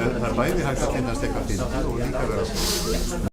það er bæði hægt að finnast eitthvað fyndið og líka vera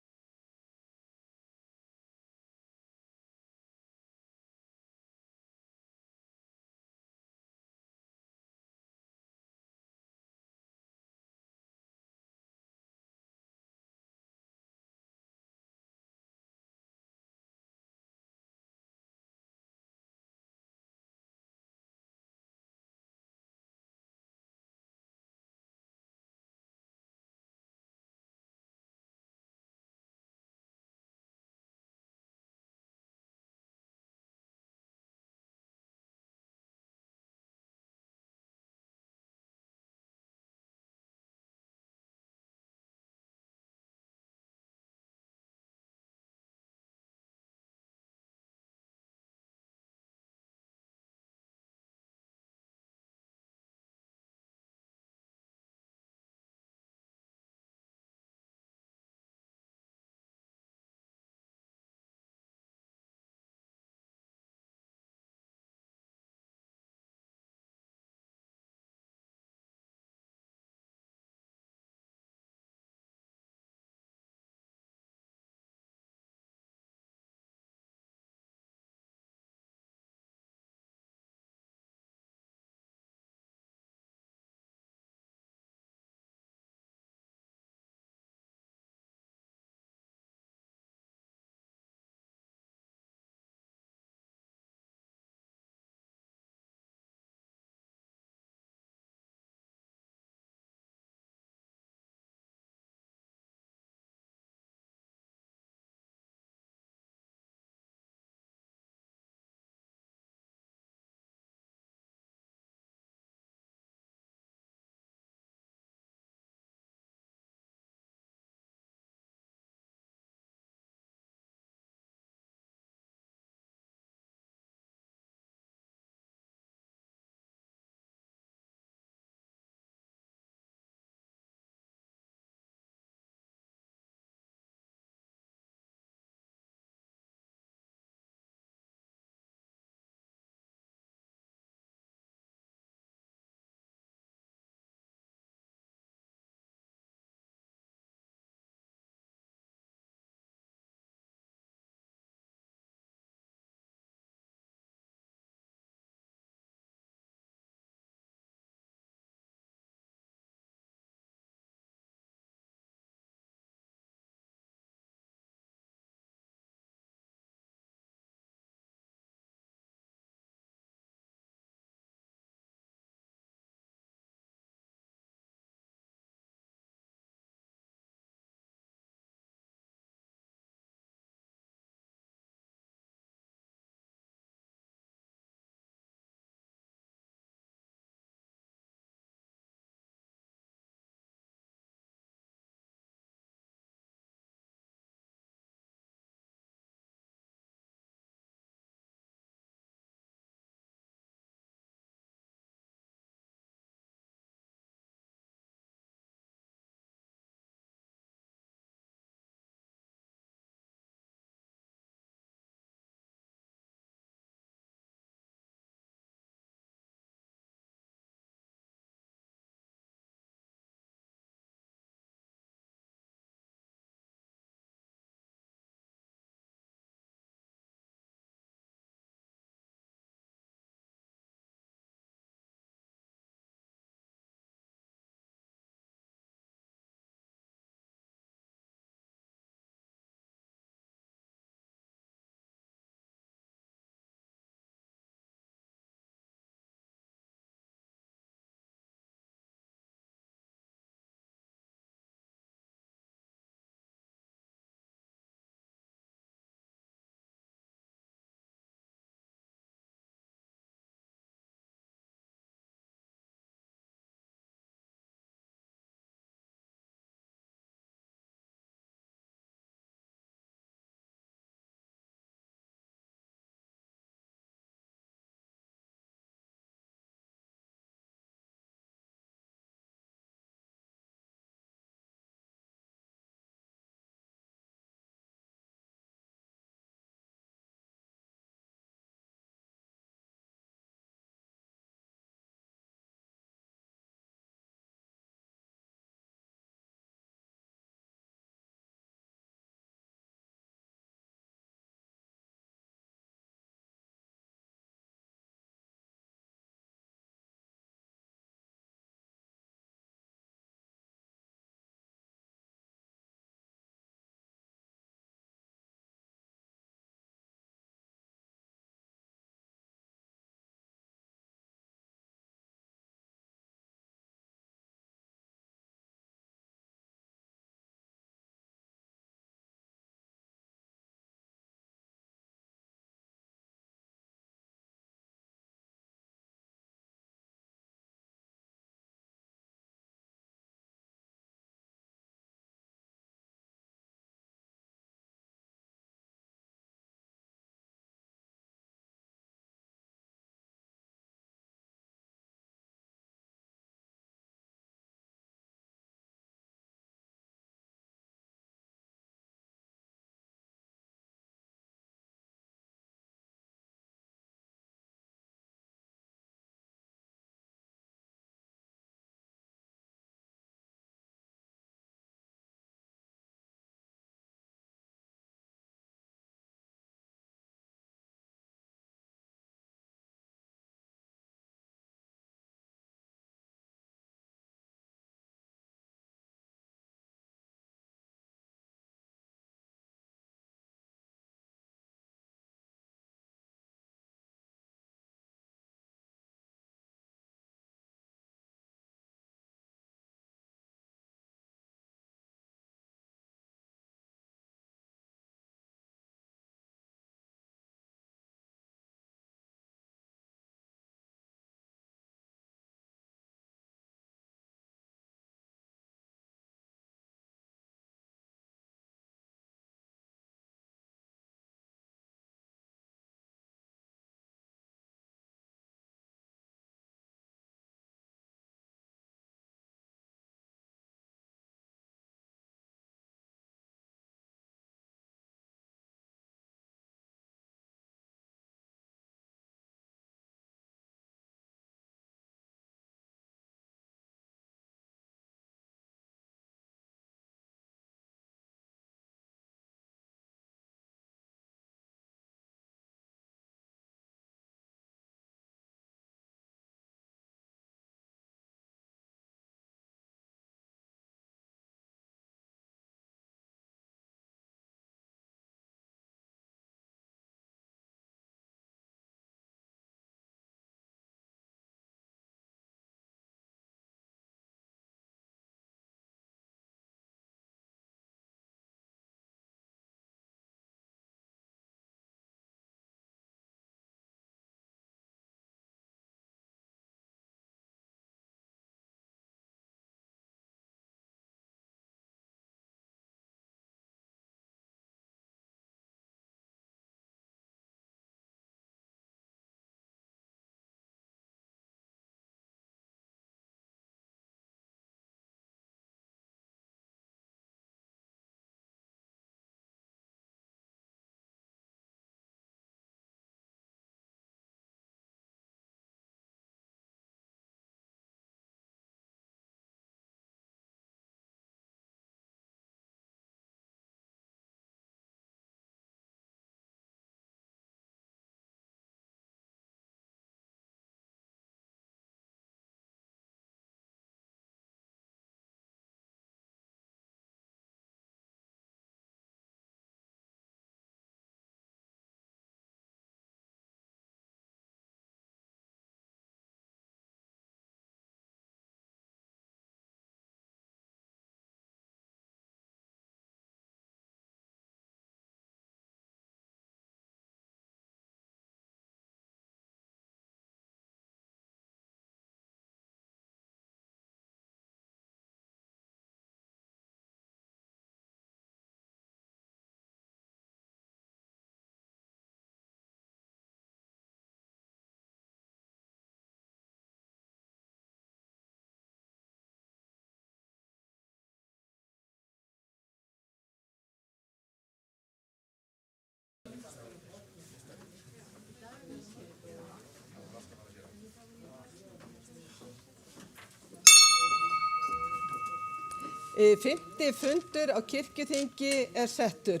Fimmti fundur á kirkjuþingi settur.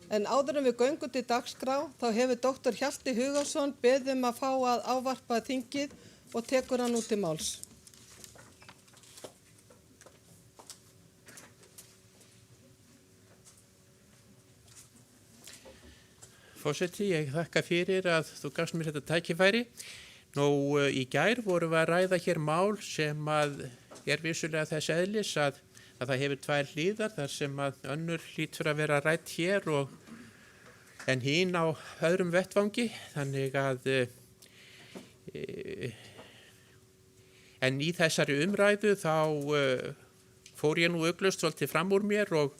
En áður en við göngum til dagskrá þá hefur doktor Hjalti Hugason beðið að fá að ávarpa þingið og tekur hann út til máls. Forseti, ég þakka fyrir að þú gafst mér þetta tækifæri. Í gær vorum við að ræða hér mál sem vissulega þess eðlis að það hefur tvær hliðar þar sem önnur hlýtur að vera rædd hér en hin á öðrum vettvangi. Þannig að en í þessari umræðu þá fór ég nú ugglaust svolítið fram úr mér og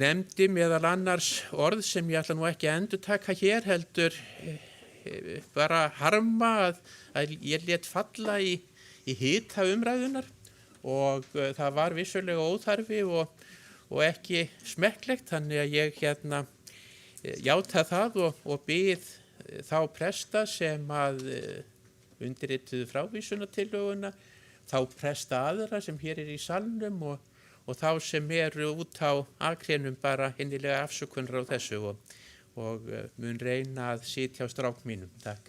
nefndi meðal annars orð sem ég ætla nú ekki að endurtaka hér heldur bara harma að ég lét falla í hita umræðunar og það var vissulega óþarfi og ekki smekklegt, þannig að ég játa það og bið þá presta sem undirrituðu frávísunartillöguna, þá presta aðra sem hér í salnum og þá sem eru út á akrinum bara innilega afsökunar á þessu og mun reyna að sitja á strák mínum. Takk.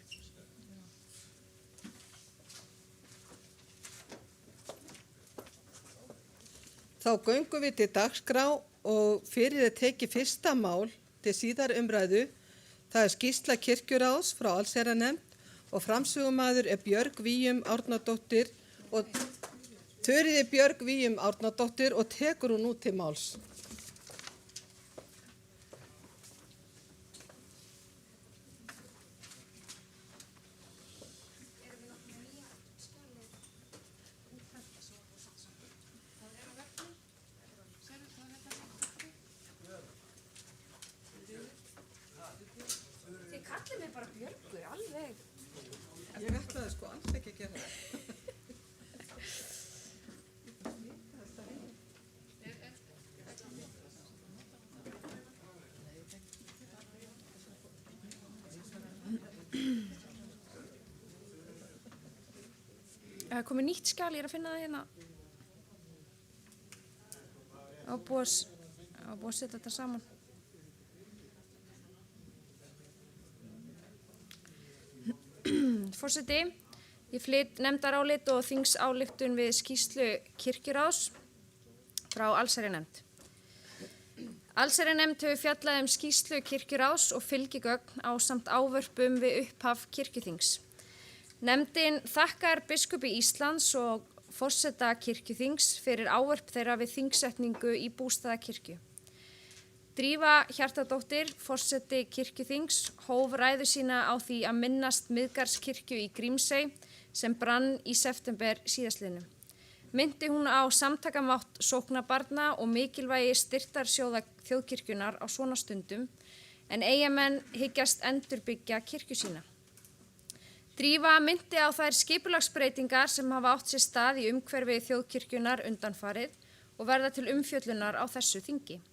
Þá göngum við til dagskrá og fyrir að teki fyrsta mál til síðar umræðu. Það skýrsla kirkjuráðs frá allsherjarnefnd og framsögumaður Björg Víum Árnadóttir og Þuríði Björg Víum Árnadóttir og tekur hún út til máls. Þið kallið mig bara Björgu, alveg. Ég ætlaði sko alls ekki að gera það. Það er komið nýtt skjal, ég er að finna það hérna. Það var búið að setja þetta saman. Forseti, ég flyt nefndarálit og þingsályktun við skýrslu kirkjuráðs frá allsherjarnefnd. Allsherjarnefnd hefur fjallað skýrslu kirkjuráðs og fylgigögn ásamt ávörpum við upphaf kirkjuþings. Nefndin þakkar biskupi Íslands og forseta kirkjuþings fyrir ávörp þeirra við þingsetningu í Bústaðakirkju. Drífa Hjartardóttir, forseti kirkjuþings, hóf ræðu sína á því að minnast Miðgarðskirkju í Grímsey sem brann í september síðastliðnum. Myndi hún á samtakamátt sóknarbarna og mikilvægi styrktarsjóða þjóðkirkjunar á svona stundum, en Eyjamenn hyggjast endurbyggja kirkju sína. Drífa myndi á þær skipulagsbreytingar sem hafa átt sér stað í umhverfi þjóðkirkjunar undanfarið og verða til umfjöllunar á þessu þingi.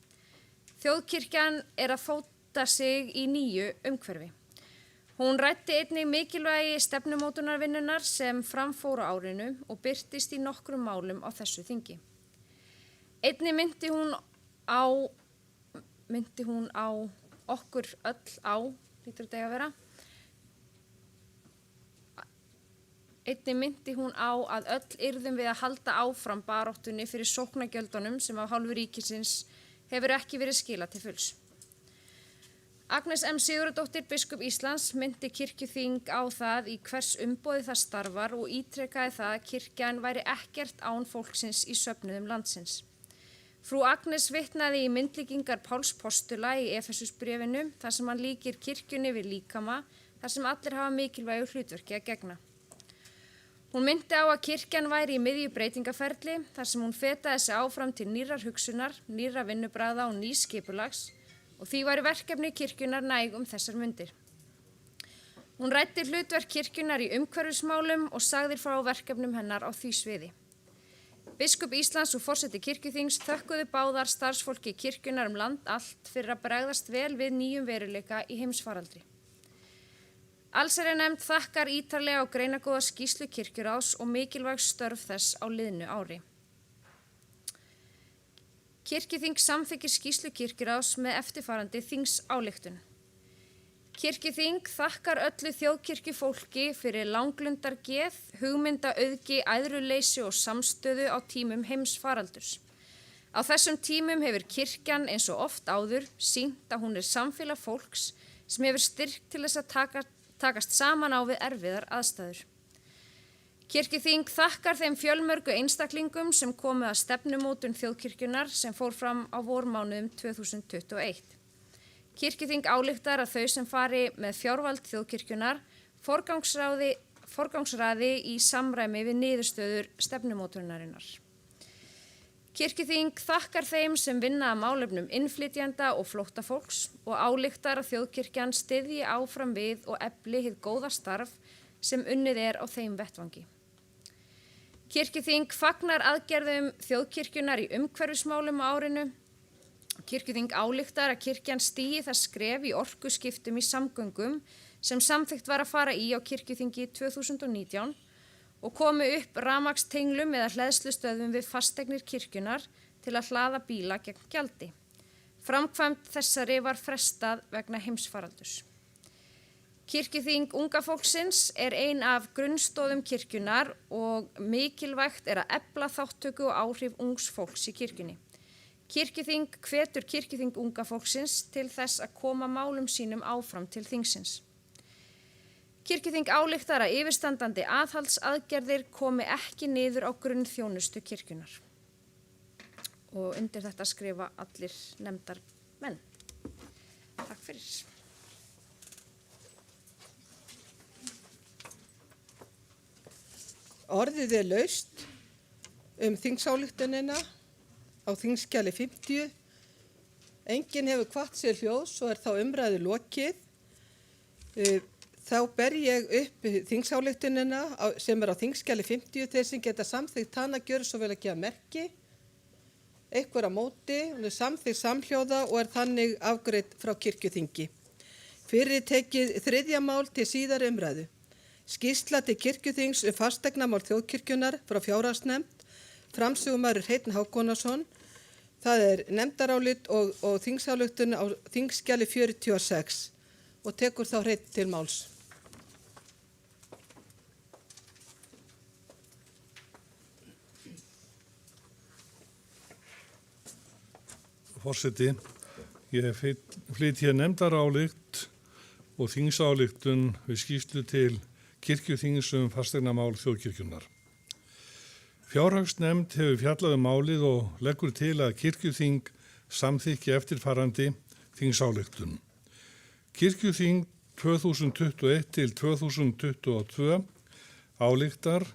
Þjóðkirkjan er að fóta sig í nýju umhverfi. Hún ræddi einnig mikilvægi stefnumótunarvinnunar sem fram fór á árinu og birtist í nokkrum málum á þessu þingi. Einnig myndi hún á okkur öll á, lítur þetta að vera. Einnig myndi hún á að öll yrðum við að halda áfram baráttunni fyrir sóknargjöldunum sem af hálfu ríkisins hefur ekki verið skilað til fulls. Agnes M. Sigurðardóttir, biskup Íslands, myndi kirkjuþing á það í hvers umboði það starfar og ítrekaði það að kirkjan væri ekkert án fólksins í söfnuðum landsins. Frú Agnes vitnaði í myndlíkingar Páls postula í Efesusbréfinu þar sem hann líkir kirkjunni við líkama þar sem allir hafa mikilvægu hlutverki að gegna. Hún myndi á að kirkjan væri í miðju breytingaferli þar sem hún fetaði sig áfram til nýrrar hugsunar, nýrra vinnubragða og nýs skipulags og því væri verkefni kirkjunar næg þessar mundir. Hún ræddi hlutverk kirkjunar í umhverfismálum og sagði frá verkefnum hennar á því sviði. Biskup Íslands og forseti kirkjuþings þökkuðu báðar starfsfólki kirkjunar land allt fyrir að bregðast vel við nýjum veruleika í heimsfaraldri. Allsherjarnefnd þakkar ítarlega og greinagóða skýrslu kirkjuráðs og mikilvæg störf þess á liðnu ári. Kirkjuþing samþykkir skýrslu kirkjuráðs með eftirfarandi þingsályktun. Kirkjuþing þakkar öllu þjóðkirkjufólki fyrir langlundargeð, hugmyndaauðgi, æðruleysi og samstöðu á tímum heimsfaraldurs. Á þessum tímum hefur kirkjan eins og oft áður sýnt að hún er samfélag fólks sem hefur styrk til þess að takast saman á við erfiðar aðstæður. Kirkjuþing þakkar þeim fjölmörgu einstaklingum sem komu að stefnumótun þjóðkirkjunar sem fór fram á vormánuðum 2021. Kirkjuþing ályktar að þau sem fari með fjárvald þjóðkirkjunar forgangsraði í samræmi við niðurstöður stefnumótunarinnar. Kirkjuþing þakkar þeim sem vinna að málefnum innflytjenda og flóttafólks og ályktar að þjóðkirkjan styðji áfram við og efli hið góða starf sem unnið er á þeim vettvangi. Kirkjuþing fagnar aðgerðum þjóðkirkjunar í umhverfismálum á árinu. Kirkjuþing ályktar að kirkjan stígi það skref í orkuskiptum í samgöngum sem samþykkt var að fara í á kirkjuþingi 2019 og komu upp rafmagnstenglum eða hleðslustöðvum við fasteignir kirkjunar til að hlaða bíla gegn gjaldi. Framkvæmd þessari var frestað vegna heimsfaraldurs. Kirkjuþing unga fólksins er ein af grunnstoðum kirkjunar og mikilvægt er að efla þátttöku og áhrif ungs fólks í kirkjunni. Kirkjuþing hvetur kirkjuþing unga fólksins til þess að koma málum sínum áfram til þingsins. Kirkjuþing ályktar að yfirstandandi aðhaldsaðgerðir komi ekki niður á grunnþjónustu kirkjunar. Og undir þetta skrifa allir nefndarmenn. Takk fyrir. Orðið er laust þingsályktunina á þingskjali 50. Enginn hefur hvatt sér hljóðs og er þá umræðu lokið. Þá ber ég upp þingsályktunina sem er á þingskjali 50. Þeir sem geta samþykkt hana gjöra svo vel að gefa merki. Einhver á móti, hún er samþykkt samhljóða og er þannig afgreidd frá kirkjuþingi. Fyrir tekið 3. mál til síðari umræðu. Skýrsla til kirkjuþings fasteignamál þjóðkirkjunar frá fjárhagsnefnd. Framsögumaður Hreinn Hákonarson. Það er nefndarálit og þingsályktun á þingskjali 46 og tekur þá Hreinn til máls. Forseti, ég flyt hér nefndarálit og þingsályktun við skýrslu til kirkjuþings fasteignamál þjóðkirkjunar. Fjárhagsnefnd hefur fjallað málið og leggur til að kirkjuþing samþykki eftirfarandi þingsályktun. Kirkjuþing 2021 til 2022 ályktar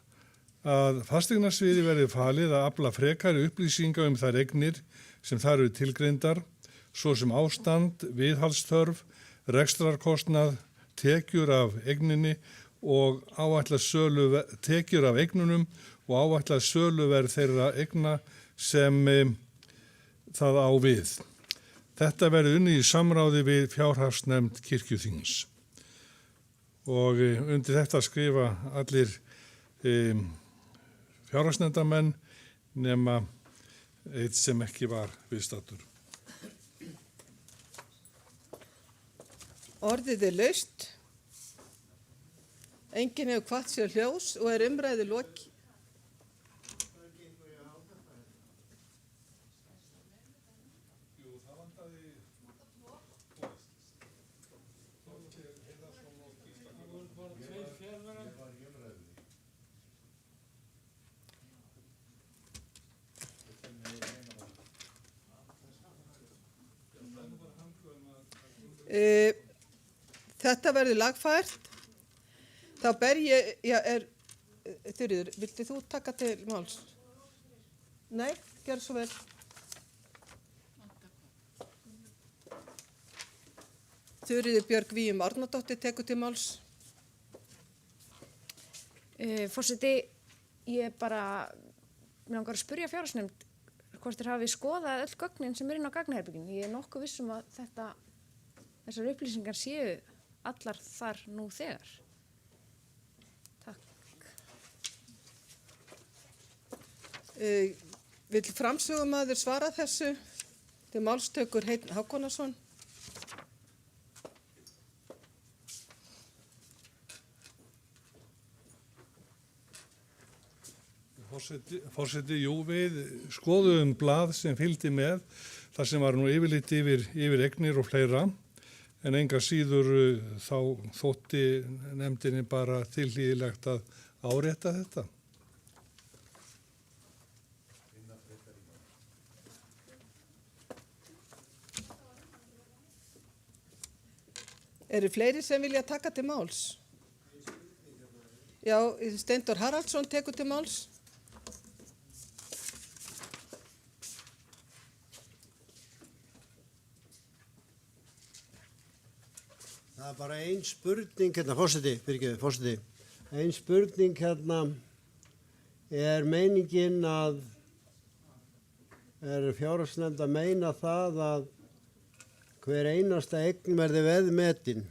að fasteignasviði verði falið að afla frekari upplýsinga þær eignir sem þar eru tilgreindar, svo sem ástand, viðhaldsþörf, rekstrarkostnað, tekjur af eigninni og áætlað tekjur af eignunum og áætlað söluverð þeirra eigna sem það á við. Þetta verði unnið í samráði við fjárhagsnefnd kirkjuþings. Og undir þetta skrifa allir fjárhagsnefndarmenn nema eitt sem ekki var viðstaddur. Orðið er laust. Enginn hefur hvatt sér hljóðs og er umræðu lokið. Þetta verður lagfært. Þá ber ég, Þuríður, viltu þú taka til máls? Nei, gjör svo vel. Þuríður Björg Víum Árnadóttir tekur til máls. Forseti, ég bara langar að spyrja fjárhagsnefnd hvort þeir hafi skoðað öll gögnin sem er inn á gagnaherberginu. Ég er nokkuð viss að þessar upplýsingar séu allar þar nú þegar. Takk. Vill framsögumaður svara þessu? Til máls tekur Heinn Hákonarson. Forseti, jú, við skoðum blað sem fylgdi með, þar sem var nú yfirlit yfir eignir og fleira, en enga síður þá þótti nefndinni bara tilhlýðilegt að árétta þetta. Eru fleiri sem vilja taka til máls? Já, Steindór Haraldsson tekur til máls. Það er bara ein spurning hérna, forseti. Ein spurning hérna, er meiningin að, er fjárhagsnefnd að meina það að hver einasta eign verði veðmetin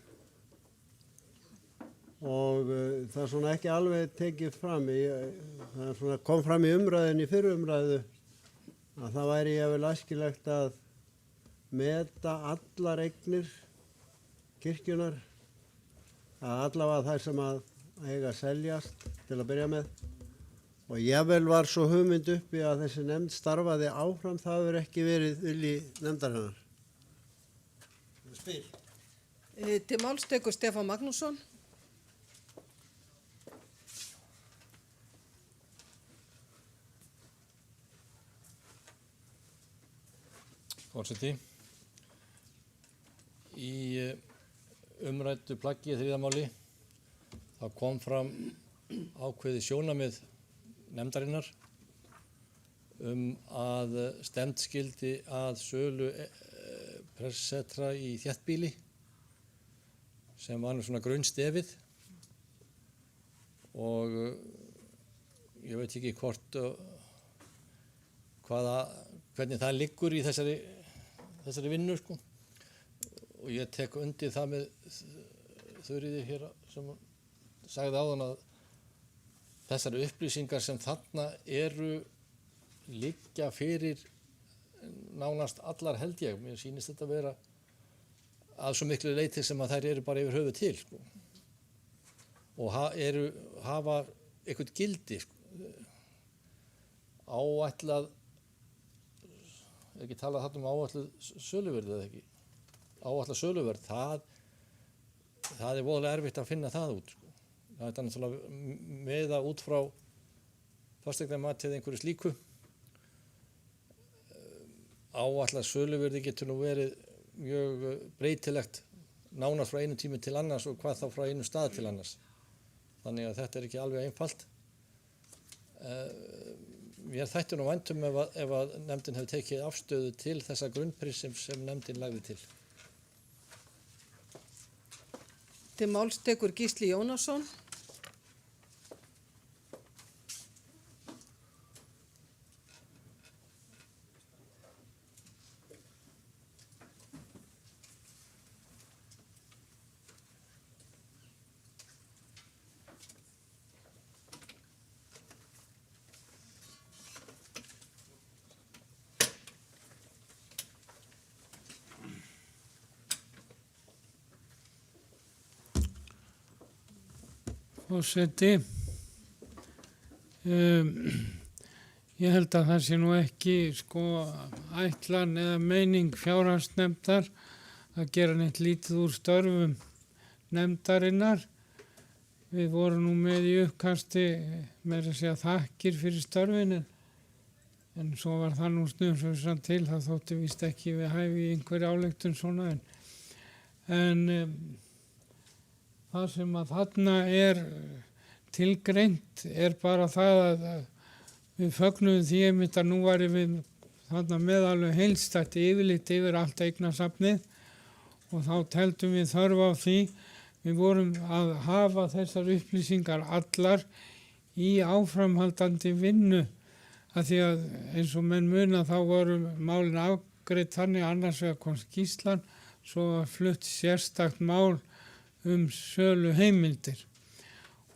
og það er svona ekki alveg tekið fram, það er svona kom fram í umræðinni, fyrri umræðu, að það væri jafnvel æskilegt að meta allar eignir kirkjunar, að allavega þær sem að eiga að seljast til að byrja með. Og jafnvel var svo hugmynd uppi að þessi nefnd starfaði áfram, það hefur ekki verið vilji nefndarinnar. Spyr. Til máls tekur Stefán Magnússon. Forseti, í umræddu plaggi í þriðamáli þá kom fram ákveðið sjónarmið nefndarinnar að stefnt skyldi að sölu pressetra í þéttbýli sem var nú svona grunnstefið og ég veit ekki hvernig það liggur í þessari vinnu sko. Og ég tek undir það með Þuríði hér sem sagði áðan að þessari upplýsingar sem þarna liggja fyrir nánast allar held ég. Mér sýnist þetta vera að svo miklu leyti sem að þær eru bara yfir höfuð til sko. Og hafa eitthvað gildi sko. Áætlað, ekki talað þarna áætlað söluverð eða ekki. Áætlað söluverð, það voðalega erfitt að finna það út sko. Það er náttúrulega meða út frá fasteignamati eða einhverju slíku. Áætlað söluverði getur nú verið mjög breytilegt nánast frá einu tími til annars og hvað þá frá einu stað til annars. Þannig að þetta er ekki alveg einfalt. Mér þætti nú væntum ef að nefndin hefur tekið afstöðu til þessa grunnprinsip sem nefndin lagði til. Til máls tekur Gísli Jónasson. Forseti, ég held að það sé nú ekki ætlan eða meining fjárhagsnefndar að gera neitt lítið úr störfum nefndarinnar. Við vorum nú með í uppkasti með að segja þakkir fyrir störfin en svo var það nú snurfusran til, það þótti víst ekki við hæfi í einhverju ályktun svona en það sem að þarna tilgreint bara það að við fögnuðum því einmitt að nú væri við þarna með alveg heildstætt yfirlit yfir allt eignasafnið og þá teldum við þörf á því. Við vorum að hafa þessar upplýsingar allar í áframhaldandi vinnu að því að eins og menn muna þá voru málin afgreidd þannig annars vegar kom skýrslan, svo var flutt sérstakt mál sölu heimildir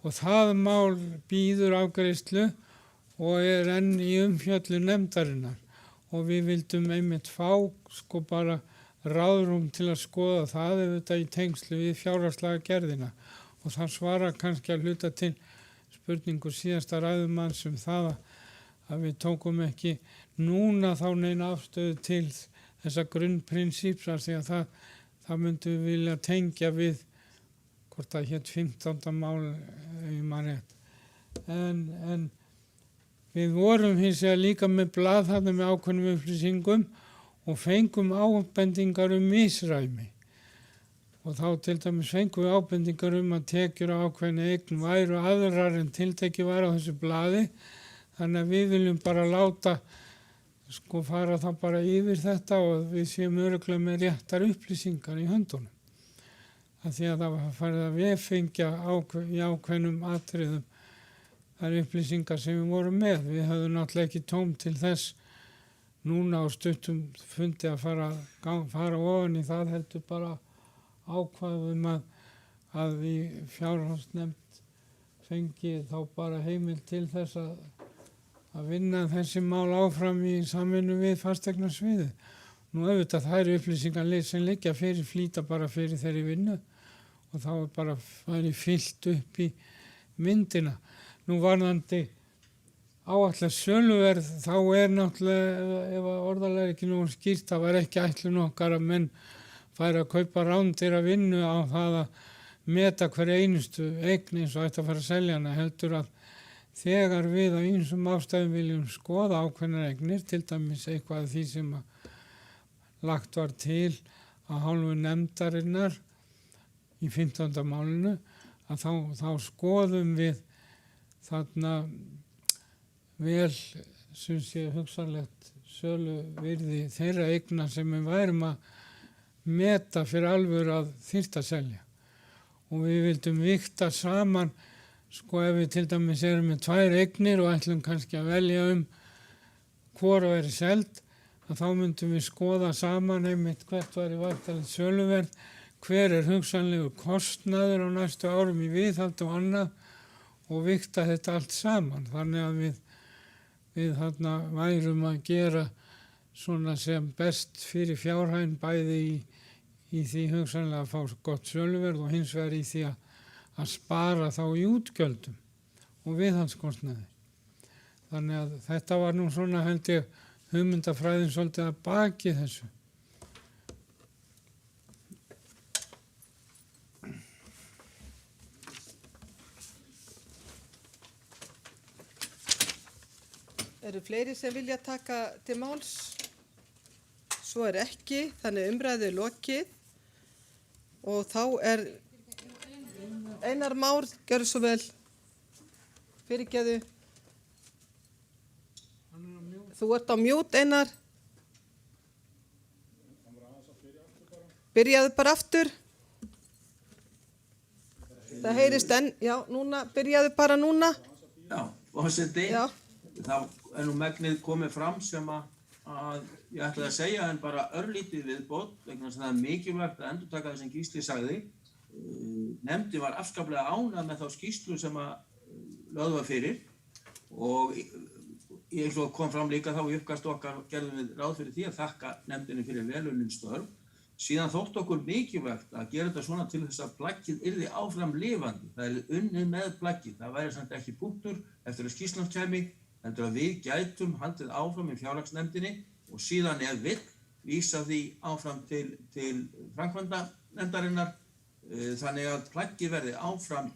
og það mál bíður afgreiðslu og enn í umfjöllun nefndarinnar og við vildum einmitt fá sko bara ráðrúm til að skoða það auðvitað í tengslu við fjárhagslega gerðina og það svara kannski að hluta til spurningu síðasta ræðumanns það að við tókum ekki núna þá neina afstöðu til þessa grunnprinsíps því að það myndum við vilja tengja við hvort það hétt 15. mál ef ég man rétt. En við vorum hins vegar líka með blað þarna með ákveðnum upplýsingum og fengum ábendingar misræmi. Og þá til dæmis fengum við ábendingar að tekjur á ákveðinni eign væru aðrar en tiltekið var á þessu blaði. Þannig að við viljum bara láta sko fara þá bara yfir þetta og við séum örugglega með réttar upplýsingar í höndunum. Af því að það var farið að veffengja í ákveðnum atriðum þær upplýsingar sem við vorum með. Við höfum náttúrulega ekki tóm til þess núna á stuttum fundi að fara ofan í það heldur bara ákvaðum að við fjárhagsnefnd fengi þá bara heimild til þess að vinna þessi mál áfram í samvinnu við fasteignasviðið. Nú auðvitað þær upplýsingar sem liggja fyrir flýta bara fyrir þeirri vinnu og þá bara væri fyllt upp í myndina. Nú varðandi áætla söluverð þá náttúrulega ef orðalega er ekki nú skýrt það var ekki ætlun okkar að menn færi að kaupa rándir að vinnu á það að meta hver einustu eign eins og ætti að fara að selja hana heldur að þegar við á ýmsum ástæðum viljum skoða ákveðnar eignir, til dæmis eitthvað af því sem lagt var til að hálfu nefndarinnar í 15. málinu, að þá skoðum við þarna vel, sem sé hugsanlegt sölu virði þeirra eigna sem við værum að meta fyrir alvöru að þyrfti að selja. Og við vildum vigta saman sko ef við til dæmis erum með 2 eignir og ætlum kannski að velja hvor að vera seld, að þá myndum við skoða saman einmitt hvert væri væntanlegt söluverð, hver hugsanlegur kostnaður á næstu árum í viðhald og annað og vigta þetta allt saman. Þannig að við þarna værum að gera svona sem best fyrir fjárhæðin bæði í því hugsanlega að fá gott söluverð og hins vegar í því að spara þá í útgjöldum og viðhaldskostnaði. Þannig að þetta var nú svona held ég hugmyndafræðin svolítið að baki þessu. Eru fleiri sem vilja taka til máls? Svo ekki, þannig umræðu lokið og þá Einar Már, gjörðu svo vel. Fyrirgeðu. Þú ert á mute, Einar. Byrjaðu bara aftur. Það heyrist enn, já, núna, byrjaðu bara núna. Já, forseti, Já. Það nú megnið komið fram sem að ég ætlaði að segja en bara örlítið viðbót, vegna þess að það mikilvægt að endurtaka það sem Gísli sagði. Nefndin var afskaplega ánægð með þá skýrslu sem lögð var fyrir og eins og kom fram líka þá í uppkast okkar gerðum við ráð fyrir því að þakka nefndinni fyrir velunnin störf. Síðan þótt okkur mikilvægt að gera þetta svona til þess að plaggið yrði áfram lifandi. Það er unnið með plaggið. Það væri samt ekki punktur eftir að skýrslan kæmi, heldur að við gætum haldið áfram í fjárhagsnefndinni og síðan ef vill vísa því áfram til framkvæmdanefndarinnar. Þannig að plaggið verði áfram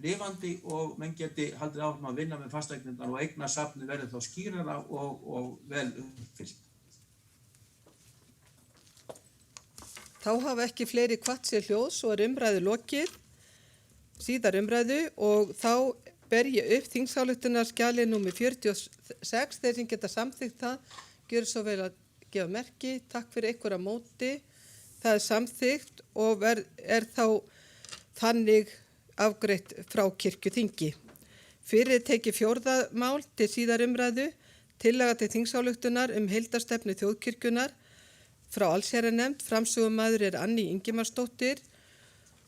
lifandi og menn geti haldið áfram að vinna með fasteignirnar og eignasafnið verði þá skýrara og vel uppfyllt. Þá hafa ekki fleiri hvatt sér hljóðs og umræðu lokið, síðar umræðu og þá ber ég upp þingsályktunarskjali númer 46, þeir sem geta samþykkt það, gjör svo vel að gefa merki, takk fyrir ykkur að móti. Það samþykkt og þá þannig afgreitt frá kirkjuþingi. Fyrir tekið 4. mál til síðar umræðu, tillaga til þingsályktunar heildarstefnu þjóðkirkjunnar frá allsherjarnefnd, framsögumaður Anný Ingimarsdóttir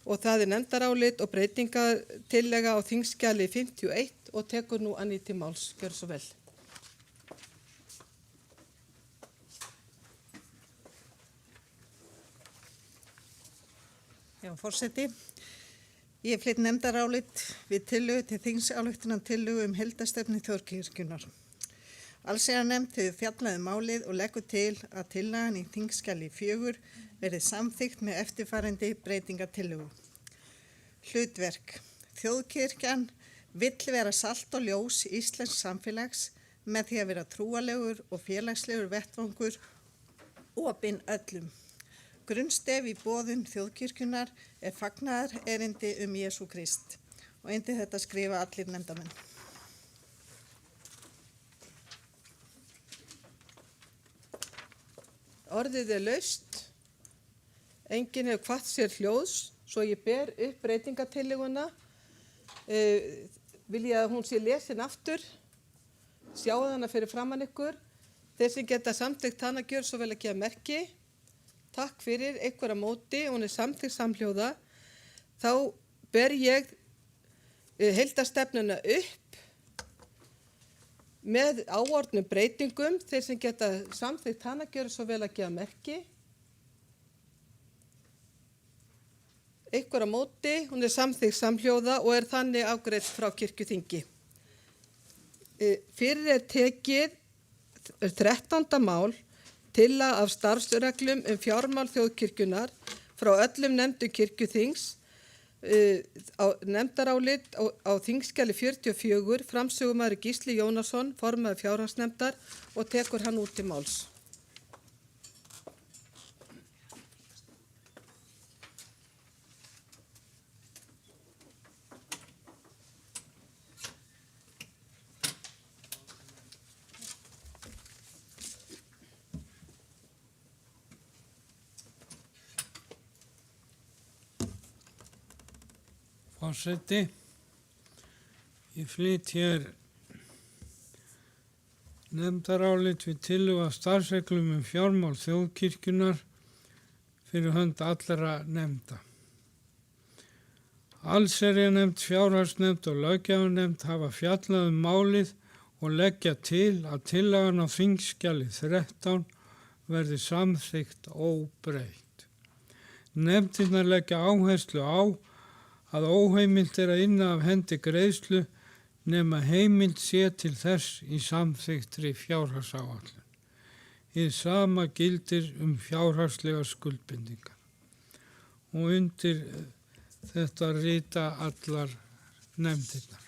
og það nefndarálit og breytingartillaga á þingskjali 51 og tekur nú Anný til máls. Gjörðu svo vel. Já, forseti. Ég flyt nefndarálit við tillögu til þingsályktunartillögu heildarstefnu þjóðkirkjunnar. Allsherjarnefnd hefur fjallað málið og leggur til að tillagan í þingskjali 4 verði samþykkt með eftirfarandi breytingartillögu. Hlutverk. Þjóðkirkjan vill vera salt og ljós íslensks samfélags með því að vera trúalegur og félagslegur vettvangur opinn öllum. Grunnstef í boðun þjóðkirkjunnar fagnaðar erindi Jesú Krist og undir þetta skrifa allir nefndarmenn. Orðið laust. Enginn hefur kvatt sér hljóðs, svo ég ber upp breytingartillöguna. Vil ég að hún sé lesin aftur. Sjáu hana fyrir framan ykkur. Þeir sem geta samþykkt hana gjör svo vel að gefa merki. Takk fyrir, einhverja móti, hún samþykkt samhljóða. Þá ber ég heildarstefnuna upp með áorðnum breytingum. Þeir sem geta samþykkt hana gjör svo vel að gefa merki. Einhverja móti, hún samþykkt samhljóða og þannig afgreidd frá kirkjuþingi. Fyrir tekið 13. mál tillaga af starfsreglum fjármál þjóðkirkjunnar frá öllum nefndum kirkjuþings á nefndarálit á þingskjali 44, framsögumaður Gísli Jónasson, formaður fjárhagsnefndar og tekur hann út til máls. Forseti, ég flyt hér nefndarálit við tillögu af starfsreglum fjármál þjóðkirkjunnar fyrir hönd allra nefnda. Allsherjarnefnd, fjárhagsnefnd og löggjafarnefnd hafa fjallað málið og leggja til að tillagan á þingskjali 13 verði samþykkt óbreytt. Nefndirnar leggja áherslu á að óheimilt að inna af hendi greiðslu nema heimild sé til þess í samþykktri fjárhagsáætlun. Hið sama gildir fjárhagslega skuldbindingar. Og undir þetta rita allar nefndirnar.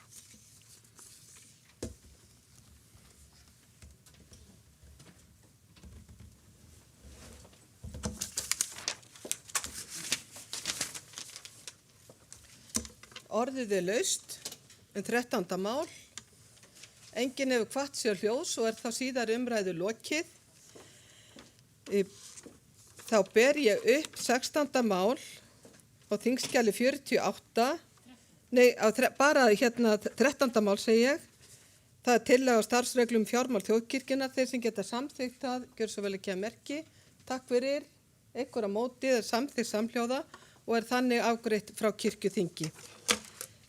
Orðið laust 13. mál. Enginn hefur kvatt sér hljóðs og þá síðar umræðu lokið. Þá ber ég upp 16. mál á þingskjali 48. Bara 13. mál segi ég. Það tillaga á starfsreglum fjármál þjóðkirkjunnar. Þeir sem geta samþykkt það, gjör svo vel ekki að merki. Takk fyrir. Einhverja móti samþykkt samhljóða og þannig afgreitt frá kirkjuþingi.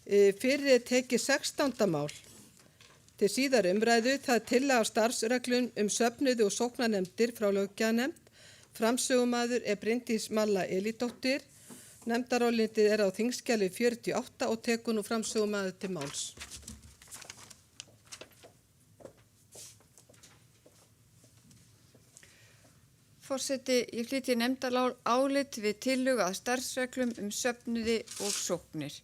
Fyrir tekið 16. mál til síðar umræðu, það tillaga á starfsreglum söfnuði og sóknarnefndir frá löggjafarnefnd. Framsögumaður Bryndís Malla Elídóttir. Nefndarálitið á þingskjali 48 og tekur nú framsögumaður til máls. Forseti, ég flyt nefndarálit við tillögu að starfsreglum söfnuði og sóknir.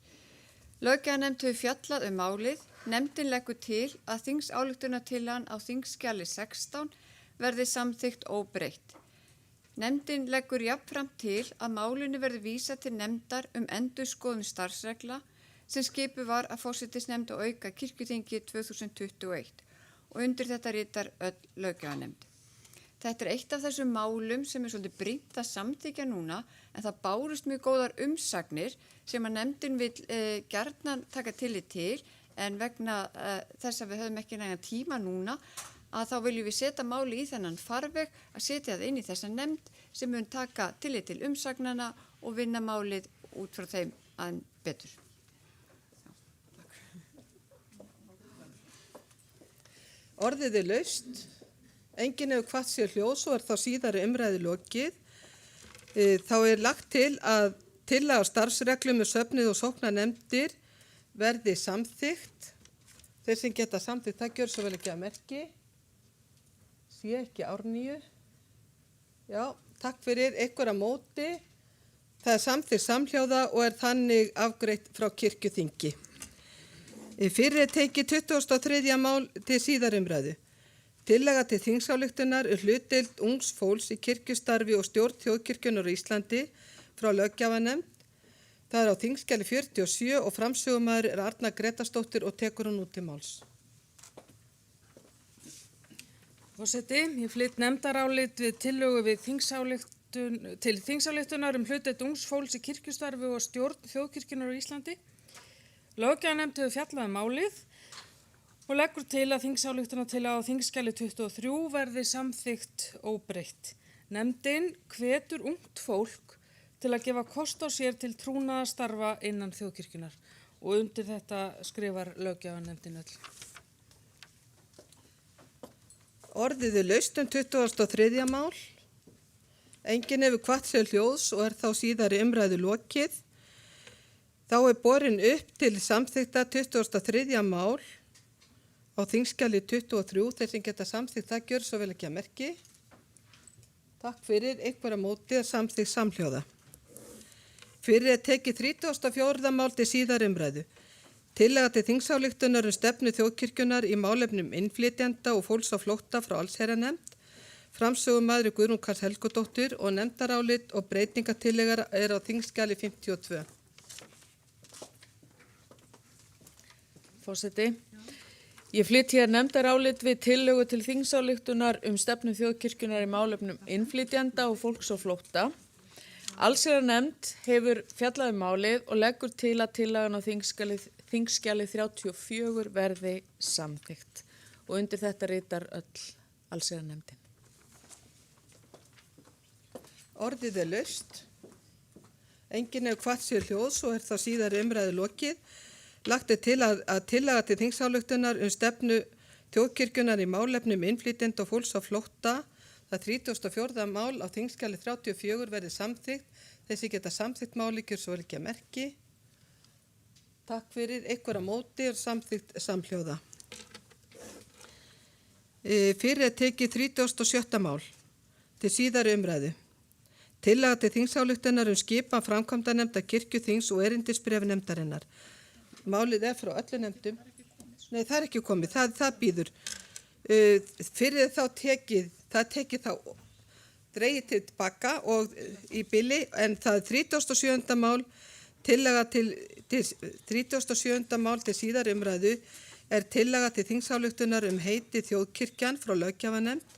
Löggjafarnefnd hefur fjallað málið. Nefndin leggur til að þingsályktunartillagan á þingskjali 16 verði samþykkt óbreytt. Nefndin leggur jafnframt til að málinu verði vísað til nefndar endurskoðun starfsregla sem skipuð var af forsætisnefnd og auka kirkjuþingi 2021 og undir þetta ritar öll löggjafarnefnd. Þetta eitt af þessum málum sem svolítið brýnt að samþykja núna, en það bárust mjög góðar umsagnir sem að nefndin vil gjarnan taka tillit til, en vegna þess að við höfum ekki nægan tíma núna, að þá viljum við setja máli í þennan farveg, að setja það inn í þessa nefnd sem mun taka tillit til umsagnana og vinna málið út frá þeim aðeins betur. Orðið er laust. Enginn hefur kvatt sér hljós og er þá síðari umræðu lokið. Þá er lagt til að tillaga starfsreglum með söfnuð og sóknarnefndir verði samþykkt. Þeir sem geta samþykkt, það gjör svo vel ekki að merki. Sé ekki Árnýju. Já, takk fyrir ykkur að móti. Það er samþykkt samhljóða og er þannig afgreitt frá kirkjuþingi. Fyrir er tekið 23. mál til síðarumræðu. Tillaga til þingsályktunar hlutdeild ungs fólks í kirkjustarfi og stjórn þjóðkirkjunnar á Íslandi frá löggjafarnefnd. Það er á þingskjali 47 og framsögumaður er Arna Gretarsdóttir og tekur hún út til máls. Forseti, ég flyt nefndarálit við tillögu við þingsályktunar hlutdeild ungs fólks í kirkjustarfi og stjórn þjóðkirkjunnar á Íslandi. Löggjafarnefnd hefur fjallað málið og leggur til að þingsályktunartillaga á þingskjali 23 verði samþykkt óbreytt. Nefndin hvetur ungt fólk til að gefa kost á sér til trúnaðarstarfa innan þjóðkirkjunnar og undir þetta skrifar löggjafarnefndin öll. Orðið er laust 23. mál. Enginn hefur kvatt sér hljós og er þá síðari umræðu lokið. Þá er borin upp til samþykta 23. mál á þingskjali 23. Þeir sem geta samþykkt það gjör svo vel ekki að merki. Takk fyrir ykkur að móti að samþykkt samhljóða. Fyrir er tekið 34. mál til síðari umræðu. Tillaga til þingsályktunar stefnu þjóðkirkjunnar í málefnum innflytjenda og fólks á flótta frá allsherjarnefnd. Framsögumaður Guðrún Karls Helgadóttir og nefndarálit og breytingatillegar er á þingskjali 52. Forseti, ég flyt hér nefndarálit við tillögu til þingsályktunar stefnu þjóðkirkjunnar í málefnum innflytjenda og fólks á flótta. Allsherjarnefnd hefur fjallað málið og leggur til að tillagan á þingskjali 34 verði samþykkt og undir þetta ritar öll allsherjarnefndin. Orðið er laust. Enginn hefur kvatt sér hljós og er þá síðari umræðu lokið. Lagt er til að tillaga til þingsályktunar stefnu þjóðkirkjunnar í málefnum innflytjenda og fólks á flótta, það 34. mál á þingskjali 34 verði samþykkt. Þessi geta samþykkt máli gjör svo vel ekki að merki. Takk fyrir ykkur að móti og samþykkt samhljóða. Fyrir er tekið 37. mál til síðari umræðu. Tillaga til þingsályktunar skipan framkvæmdanefndar kirkjuþings og erindisbréf nefndarinnar. Málið er frá öllu nefndum. Nei, það er ekki komið, það býður. Fyrir þá tekið þá dregið til baka og í bili, en það er 37. mál, tillaga til 37. mál til síðari umræðu er tillaga til þingsályktunar heiti þjóðkirkjan frá löggjafarnefnd.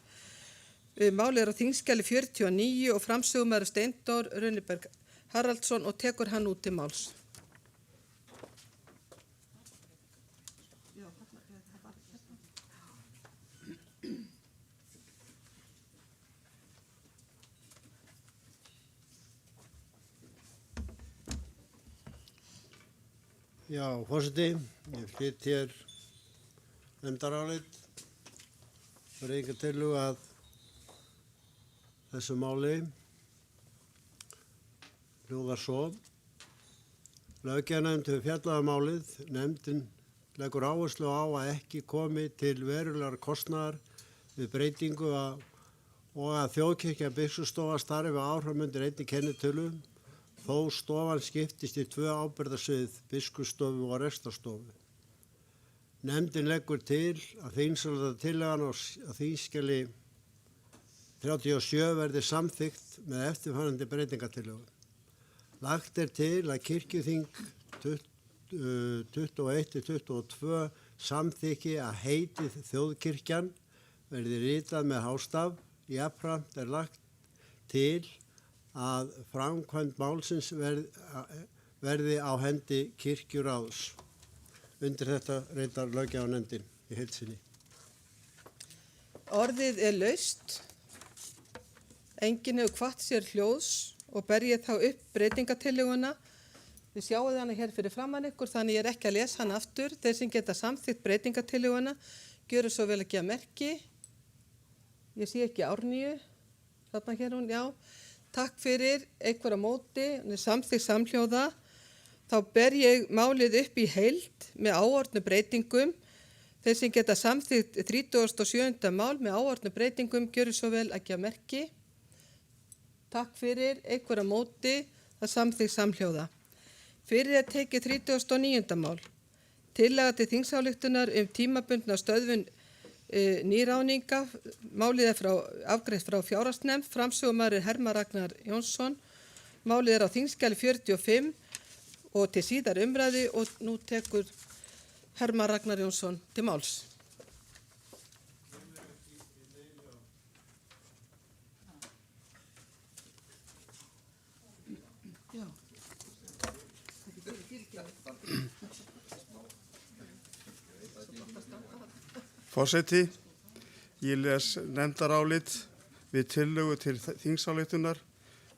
Málið er á þingskjali 49 og framsögumaður Steindór Runniberg Haraldsson og tekur hann út til máls. Já, forseti, ég flyt hér nefndarálit breytingartillögu að þessu máli. Hljóðar svo. Löggjafarnefnd hefur fjallað málið. Nefndin leggur áherslu á að ekki komi til verulegar kostnaðar við breytingu og að þjóðkirkja biskupsstofa starfi áfram undir einni kennitölu. Þó stofan skiptist í 2 ábyrgðarsvið, biskupsstofu og rekstrarstofu. Nefndin leggur til að þingsályktunartillagan á þingskjali 37 verði samþykkt með eftirfarandi breytingartillögu. Lagt er til að kirkjuþing 21-22 samþykki að heitið þjóðkirkjan verði ritað með hástaf. Jafnframt er lagt til að framkvæmd málsins verði á hendi kirkjuráðs. Undir þetta ritar löggjafarnefndin í heild sinni. Orðið er laust. Enginn hefur kvatt sér hljós og ber ég þá upp breytingatillöguna Þið sjáuð hana hér fyrir framann ykkur, þannig ég er ekki að lesa hana aftur. Þeir sem geta samþykkt breytingatillöguna, gjöru svo vel að gefa merki. Ég sé ekki Árnýju, þarna hér hún, já. Takk fyrir, einhver á móti, samþykkt samhljóða. Þá ber ég málið upp í heild með áorðnu breytingum. Þeir sem geta samþykkt 37. mál með áorðnu breytingum, gjöru svo vel að gefa merki. Takk fyrir, einhver á móti, það samþykkt samhljóða. Fyrir er tekið 39. mál. Tillaga til þingsalyktunar tímabundna stöðvun nýráðninga. Málið er afgreitt frá fjárhagsnefnd. Framsögumaður er Hermann Ragnar Jónsson. Málið er á þingskjali 45 og til síðar umræðu og nú tekur Hermann Ragnar Jónsson til máls. Forseti, ég les nefndarálit við tillögu til þingsályktunar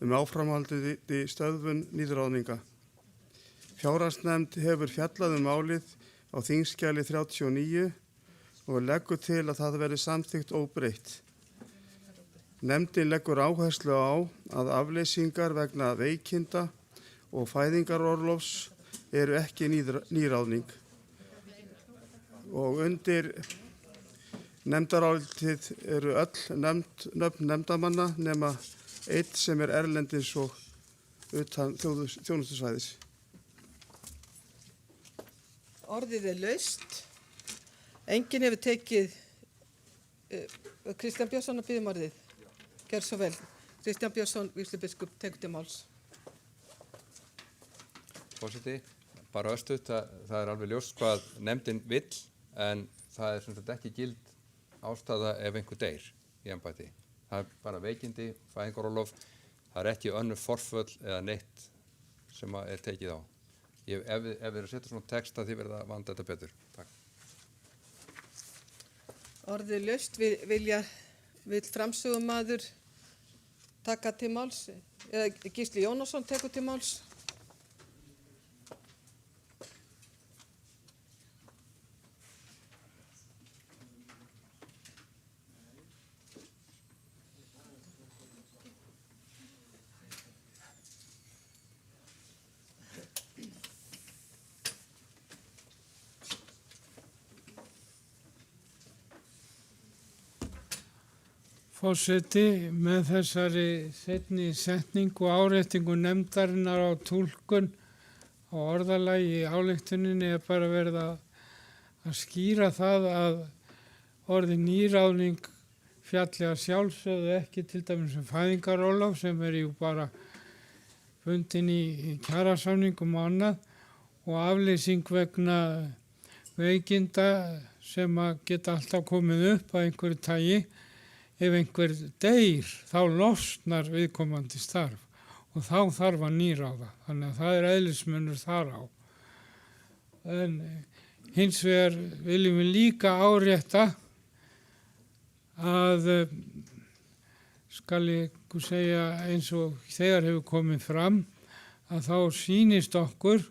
áframhaldandi stöðvun nýráðninga. Fjárhagsnefnd hefur fjallað málið á þingskjali 39 og leggur til að það verði samþykkt óbreytt. Nefndin leggur áherslu á að afleysingar vegna veikinda og fæðingarorlofs eru ekki nýráðning. Og undir nefndarálitið eru öll nöfn nefndarmanna nema einn sem er erlendis og utan þjónustusvæðis. Orðið er laust. Enginn hefur tekið Kristján Björnsson að biðja orðið. Gjör svo vel. Kristján Björnsson, vígslubiskup, tekur til máls. Forseti, bara östutt, það er alveg ljóst hvað nefndin vill, en það er sem sagt ekki gild ástæða ef einhver deyr í embætti. Það er bara veikindi, fæðingarorlof, það er ekki önnur forföll eða neitt sem er tekið á. Ef við erum að setja svona texta því verða að vanda þetta betur. Takk. Orðið laust, vill framsögumaður taka til máls, eða Gísli Jónasson tekur til máls. Forseti, með þessari seinni setningu og áréttingu nefndarinnar á túlkun og orðalagi í ályktuninni er bara verið að skýra það að orðið nýráðning fjalli að sjálfsögðu ekki til dæmis fæðingarorlof sem er jú bara bundin í kjarasamningum og annað og afleysing vegna veikinda sem að geta alltaf komið upp að einhverju tagi. Ef einhver deyr, þá losnar viðkomandi starf og þá þarf að nýráða. Þannig að það er eðlismunur þar á. En hins vegar viljum við líka árétta að, skal ég segja eins og þegar hefur komið fram, að þá sýnist okkur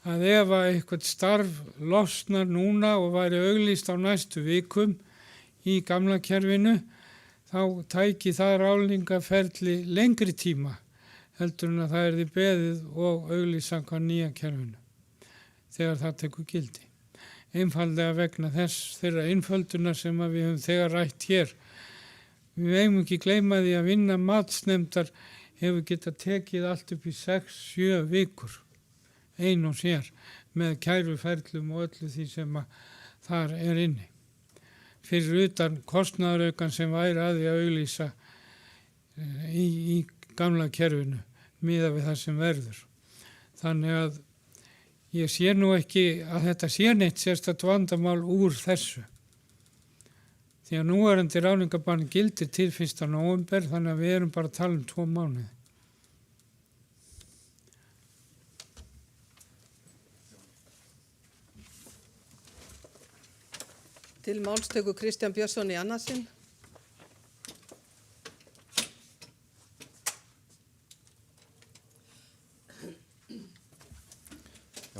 að ef eitthvað starf losnar núna og væri auglýst á næstu vikum, í gamla kerfinu, þá tæki það ráðningaferli lengri tíma heldur en að það yrði beðið og auglýsa hvað nýja kerfinu þegar það tekur gildi. Einfaldlega vegna þeirra einföldunar sem við höfum þegar rætt hér. Við eigum ekki gleyma því að vinna matsnefndar hefur getað tekið allt upp í 6-7 vikur, ein og sér, með kæruferlum og öllu því sem þar er inni. Fyrir utan kostnaðaraukan sem væri að því að auglýsa í gamla kerfinu miðað við það sem verður. Þannig að ég sé nú ekki að þetta sé neitt sérstakt vandamál úr þessu. Því að núverandi ráðningabann gildir til 1. nóvember, þannig að við erum bara að tala um 2 mánuði. Til máls tekur Kristján Björnsson í annað sinn.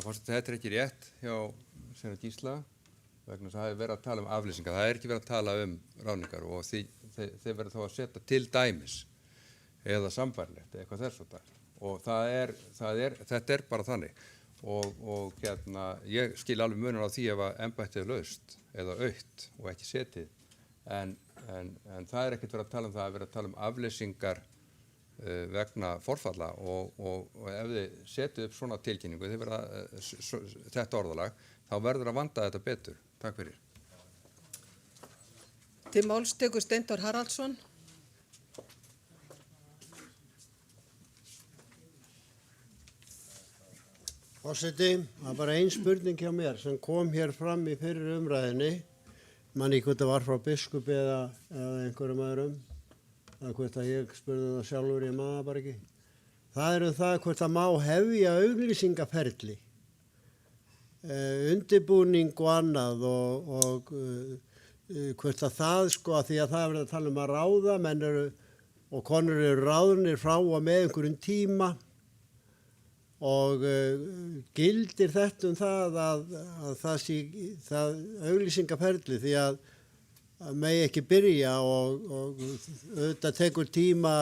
Forseti, þetta ekki rétt hjá Sena Gísla vegna þess að það hefur verið að tala aflýsingar. Það ekki verið að tala ráðningar og þeir verið þá að setja til dæmis eða sambærlegt eða eitthvað þess að það. Og þetta bara þannig. Og ég skil alveg munur á því ef að embættið laust eða autt og ekki setið. En það ekkert verið að tala það, verið að tala aflýsingar vegna forfalla og ef þið setið upp svona tilkynningu, þetta orðalag, þá verður að vanda þetta betur. Takk fyrir. Til máls tekur Steindór Haraldsson. Forseti, það bara ein spurning hjá mér sem kom hér fram í fyrir umræðinni, mann ekki hvort það var frá biskupi eða einhverjum öðrum, eða hvort að ég spurði það sjálfur, ég maður bara ekki. Það það hvort að má hefja auglýsingaferli, undirbúning og annað og hvort að það að því að það verður að tala að ráða, menn og konur ráðnir frá og með einhverjum tíma. Og gildir þetta það að það sé það auglýsingaferli því að megi ekki byrja og auðvitað tekur tíma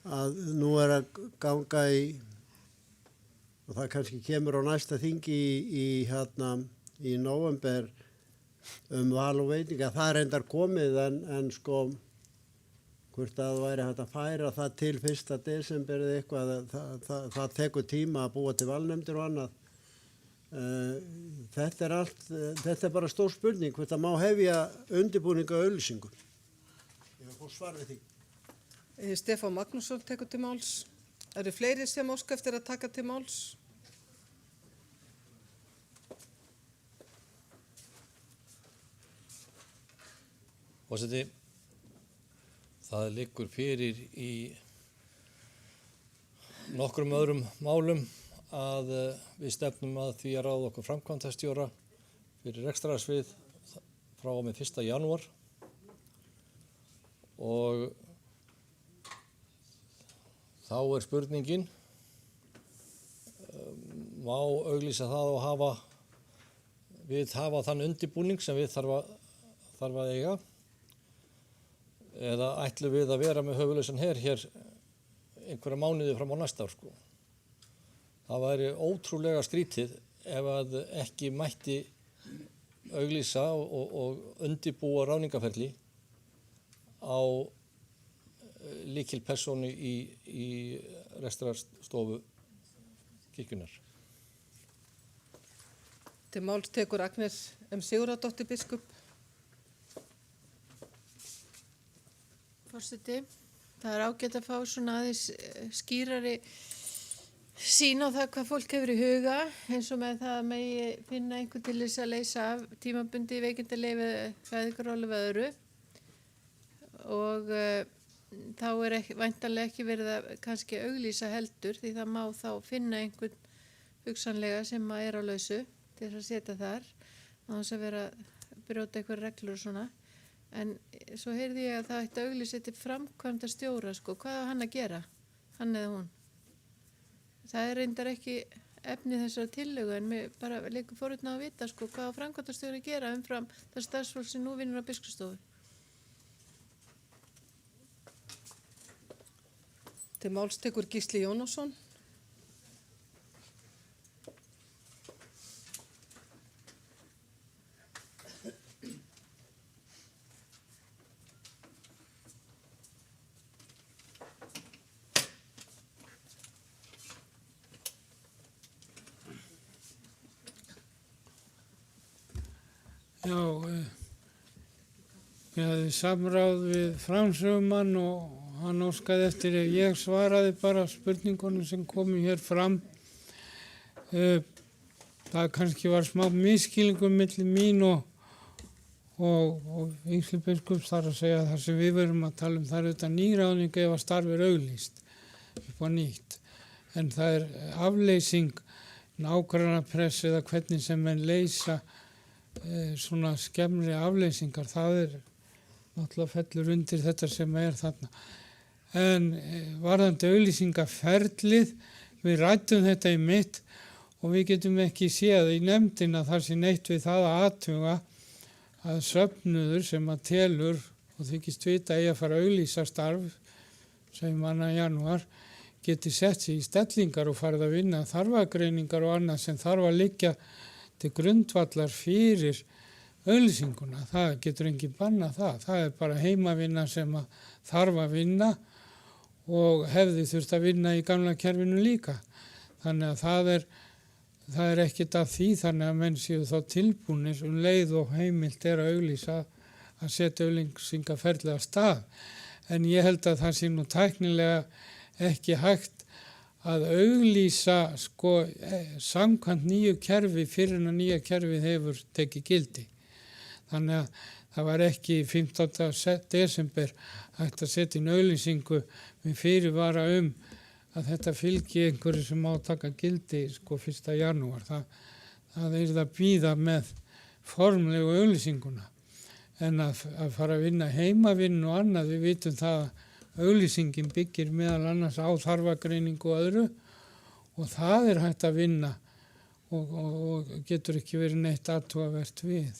að nú að ganga og það kannski kemur á næsta þingi í nóvember val og veitinga. Það reyndar komið en sko hvort að það væri hægt að færa það til 1. desember eða eitthvað, það tekur tíma að búa til valnefndir og annað. Þetta bara stór spurning, hvort að má hefja undirbúning og auglýsingu. Ég vil fá svar við því. Stefán Magnússon tekur til máls. Eru fleiri sem óska eftir að taka til máls? Forseti, það liggur fyrir í nokkrum öðrum málum að við stefnum að því að ráða okkur framkvæmdastjóra fyrir rekstrarsvið frá og með 1. janúar og þá spurningin, má auglýsa það og hafa þann undirbúning sem við þarf að eiga eða ætlum við að vera með höfuðlausan her hér einhverja mánuði fram á næsta ár sko. Það væri ótrúlega skrítið ef að ekki mætti auglýsa og undirbúa ráðningaferli á lykilpersónu í rekstrarstofu kirkjunnar. Til máls tekur Agnes Sigurðardóttir biskup. Forseti, það ágætt að fá svona aðeins skýrari sýn á það hvað fólk hefur í huga eins og með það megi finna einhver til þess að leysa af tímabundi veikindaleyfi fæðingarorlofi eða öðru og þá væntanlega ekki verið að kannski auglýsa heldur því það má þá finna einhvern hugsanlega sem að á lausu til þess að setja þar á þess að vera að brjóta einhver reglur og svona. En svo heyrði ég að það ætti að auglýsa til framkvæmdastjóra, sko, hvað á hann að gera, hann eða hún? Það reyndar ekki efni þessar tillögu en mér bara leikur forutna að vita, sko, hvað á framkvæmdastjóri að gera umfram það starfsfólk sem nú vinnur á biskupsstofu. Til máls tekur Gísli Jónasson. Já, ég hafði samráð við framsögumann og hann óskaði eftir að ég svaraði bara spurningunum sem komu hér fram. Það kannski var smá misskilningur milli mín og Vígslubiskups þar að segja þar sem við verum að tala það auðvitað nýráðning ef að starfi auglýst upp á nýtt. En það afleysing, nágrannapress eða hvernig sem menn leysa svona skemmri afleysingar, það náttúrulega fellur undir þetta sem þarna. En varðandi auglýsingaferlið, við ræddum þetta í mitt og við getum ekki séð í nefndina þar sem neitt við það að athuga að söfnuður sem að telur og þykist vita eigi að fara að auglýsa starf sem 2. janúar geti sett sig í stellingar og farið að vinna þarfagreiningar og annað sem þarf að liggja til grundvallar fyrir auglýsinguna. Það getur enginn bannað það. Það er bara heimavinna sem að þarf að vinna og hefði þurft að vinna í gamla kerfinu líka. Þannig að það er ekkert að því þannig að menn séu þá tilbúnir leið og heimilt er að auglýsa að setja auglýsingaferli af stað. En ég held að það sé nú tæknilega ekki hægt að auglýsa samkvæmt nýju kerfi fyrir en að nýja kerfið hefur tekið gildi. Þannig að það var ekki 15. desember hægt að setja inn auglýsingu með fyrirvara að þetta fylgi einhverju sem á að taka gildi 1. janúar. Það er að bíða með formlegu auglýsinguna. En að fara að vinna heimavinnu og annað, við vitum það að auglýsingin byggir meðal annars á þarfagreiningu og öðru og það er hægt að vinna og getur ekki verið neitt athugavert við.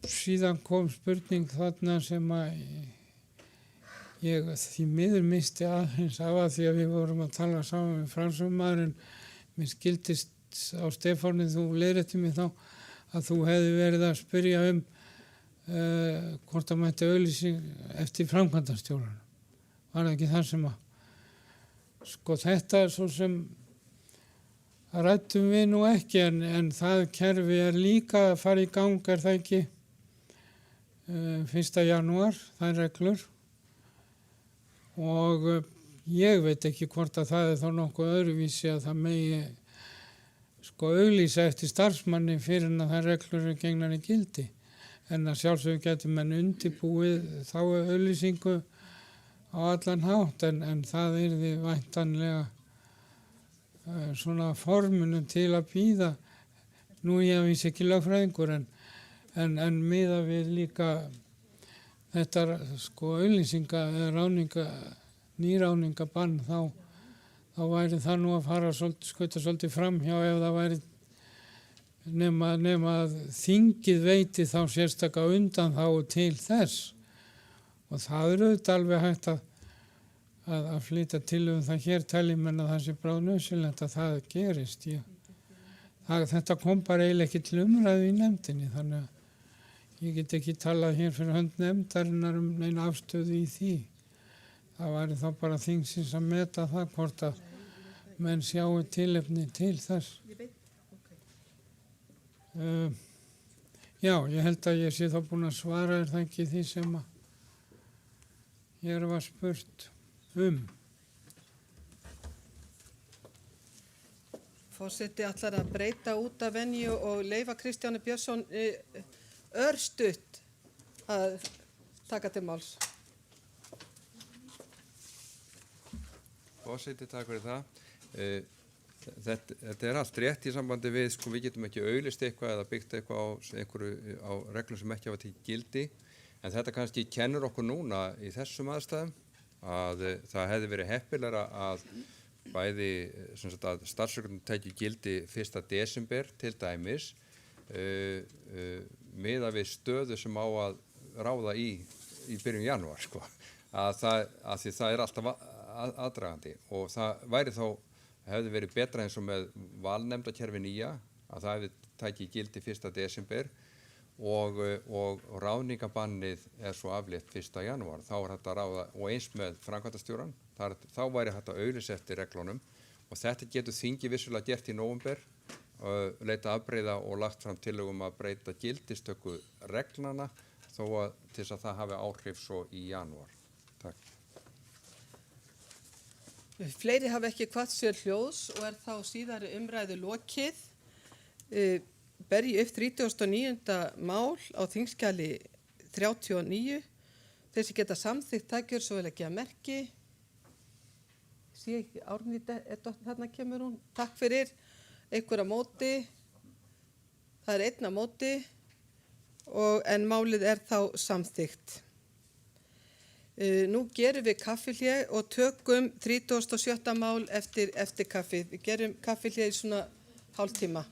Síðan kom spurning þarna sem að ég því miður misti aðeins af að því að við vorum að tala saman með Framsóknarmaðurinn. Mér skildist á Stefáni, þú leiðréttir mig þá, að þú hefði verið að spyrja hvort það mætti auglýsing eftir framkvæmdastjóranum. Var það ekki það sem að þetta er svo sem ræddum við nú ekki en það kerfi er líka að fara í gang, er það ekki 1. janúar, það er reglur og ég veit ekki hvort að það er þá nokkuð öðruvísi að það megi auglýsa eftir starfsmanni fyrir en að það reglur eru gengnar í gildi. En að sjálfsögðu getur menn undirbúið þá auglýsingu á allan hátt en það yrði væntanlega svona forminu til að bíða. Nú ég vísi ekki lögfræðingur en miða við líka þetta auglýsinga eða nýráningabann þá væri það nú að fara skauta svolítið framhjá ef það væri nema að þingið veiti þá sérstaka undanþágu til þess og það er auðvitað alveg hægt að flytja til það hér teljum en að það sé bráðnauðsynlegt að það gerist. Þetta kom bara eiginlega ekki til umræðu í nefndinni þannig að ég get ekki talað hér fyrir hönd nefndarinnar neina afstöðu í því. Það væri þá bara þingsins að meta það hvort að menn sjáu tilefni til þess. Já, ég held að ég sé þá búin að svara það ekki því sem að ég var spurt Forseti ætlar að breyta út af venju og leyfa Kristjáni Björnsson örstutt að taka til máls. Forseti, takk fyrir það. Þetta er allt rétt í sambandi við, við getum ekki auglýst eitthvað eða byggt eitthvað á reglum sem ekki hafa til gildi, en þetta kannski kennur okkur núna í þessum aðstæðum að það hefði verið heppilegra að bæði að starfsreglum tækju gildi 1. desember til dæmis miða við stöðu sem á að ráða í byrjun janúar að því það er alltaf aðdragandi og það væri þá hefði verið betra eins og með valnefndakerfi nýja að það hefði tækið gildi 1. desember og ráðningabannið er svo aflétt 1. janúar. Þá er þetta ráða og eins með framkvæmdastjórann, þá væri þetta auglýsa eftir reglunum og þetta getur þingið vissulega gert í nóvember, leita afbreyða og lagt fram tillögum að breyta gildistöku reglnana þó að til þess að það hafi áhrif svo í janúar. Takk. Fleiri hafa ekki kvatt sér hljóðs og er þá síðari umræðu lokið. Ber ég upp 39. mál á þingskjali 39. Þeir sem geta samþykkt takjur svo vel ekki að merki. Sé ekki Árný, þarna kemur hún. Takk fyrir. Einhver á móti. Það er einn á móti en málið er þá samþykkt. Nú gerum við kaffihlé og tökum 37. mál eftir kaffi. Við gerum kaffihlé í svona hálftíma.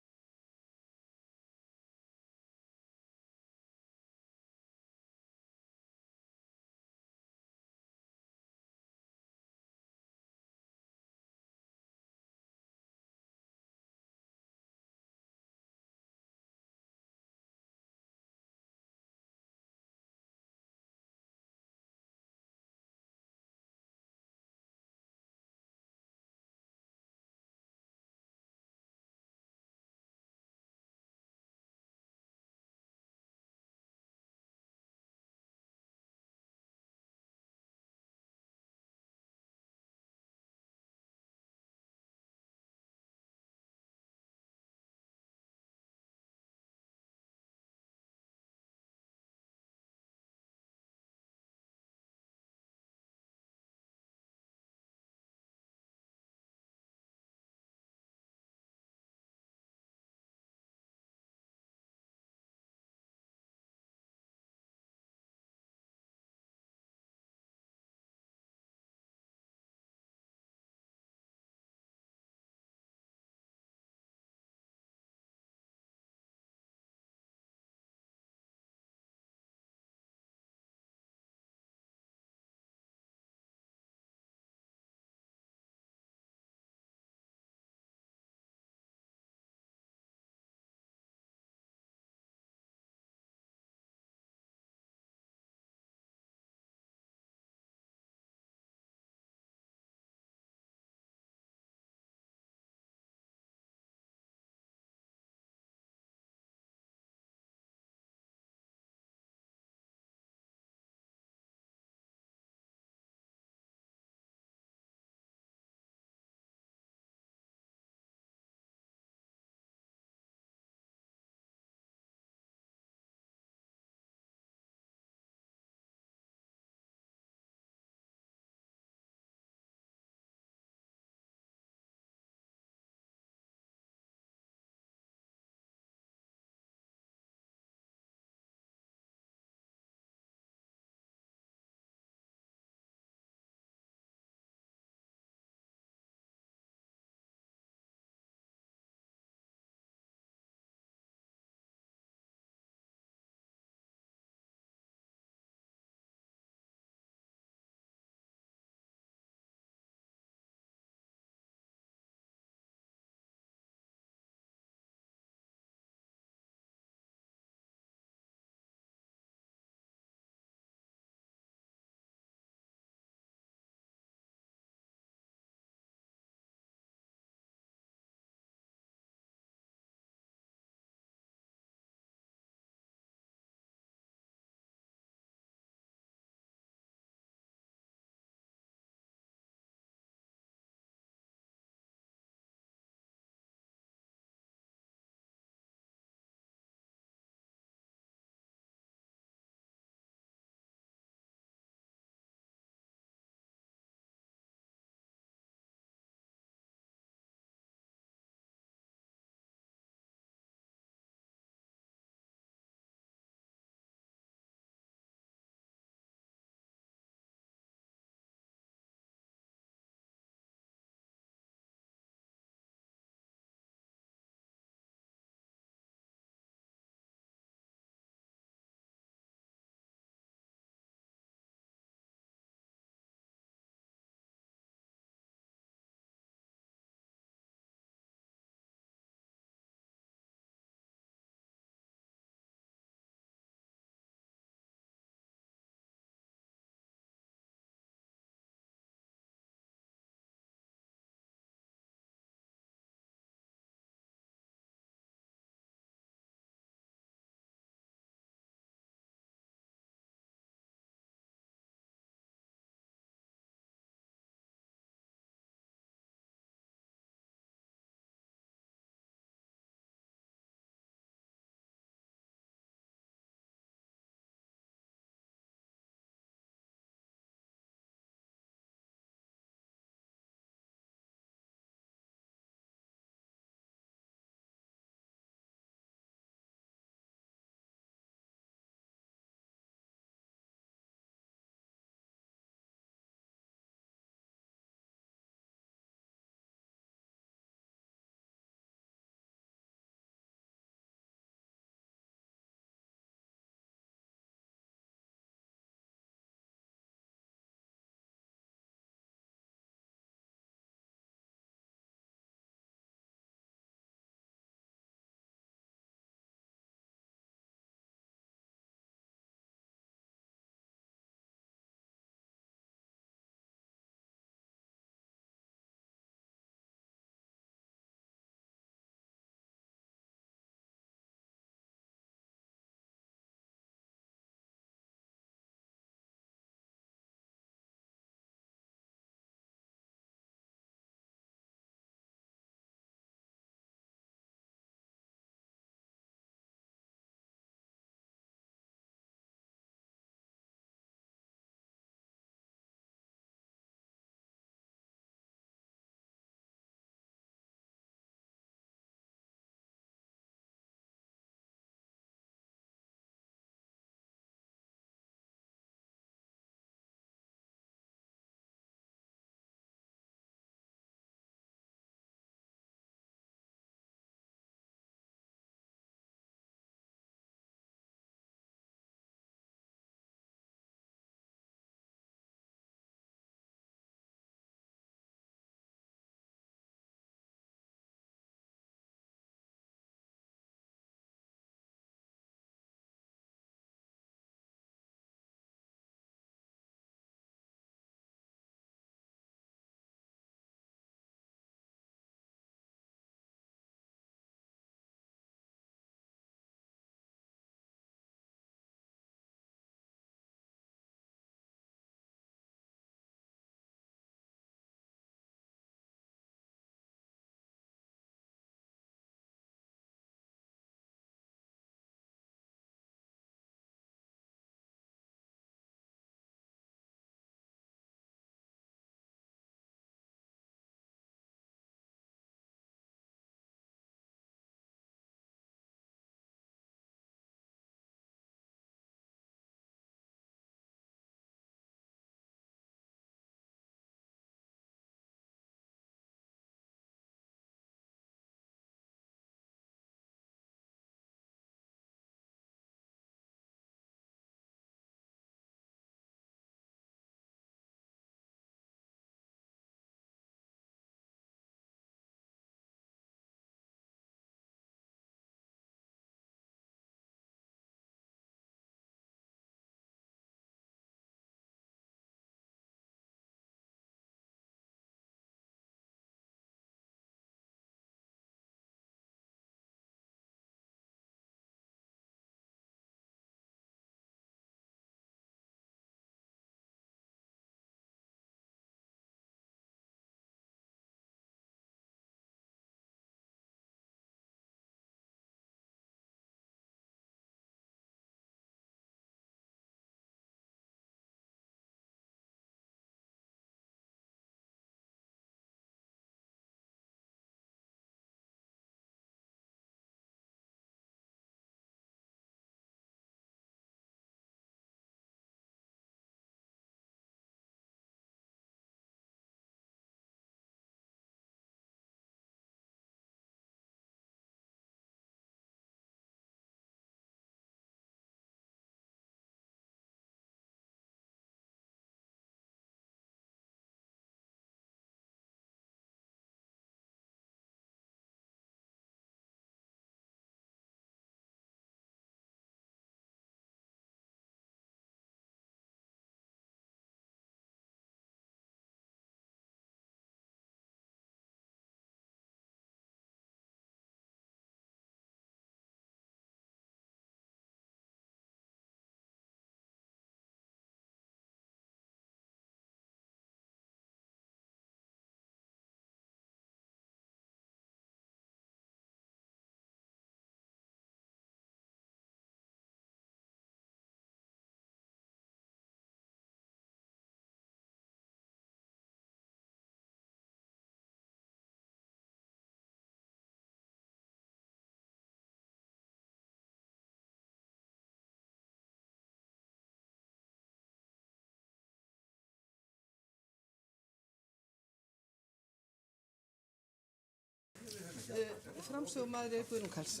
Framsögumaður er Guðrún Karls.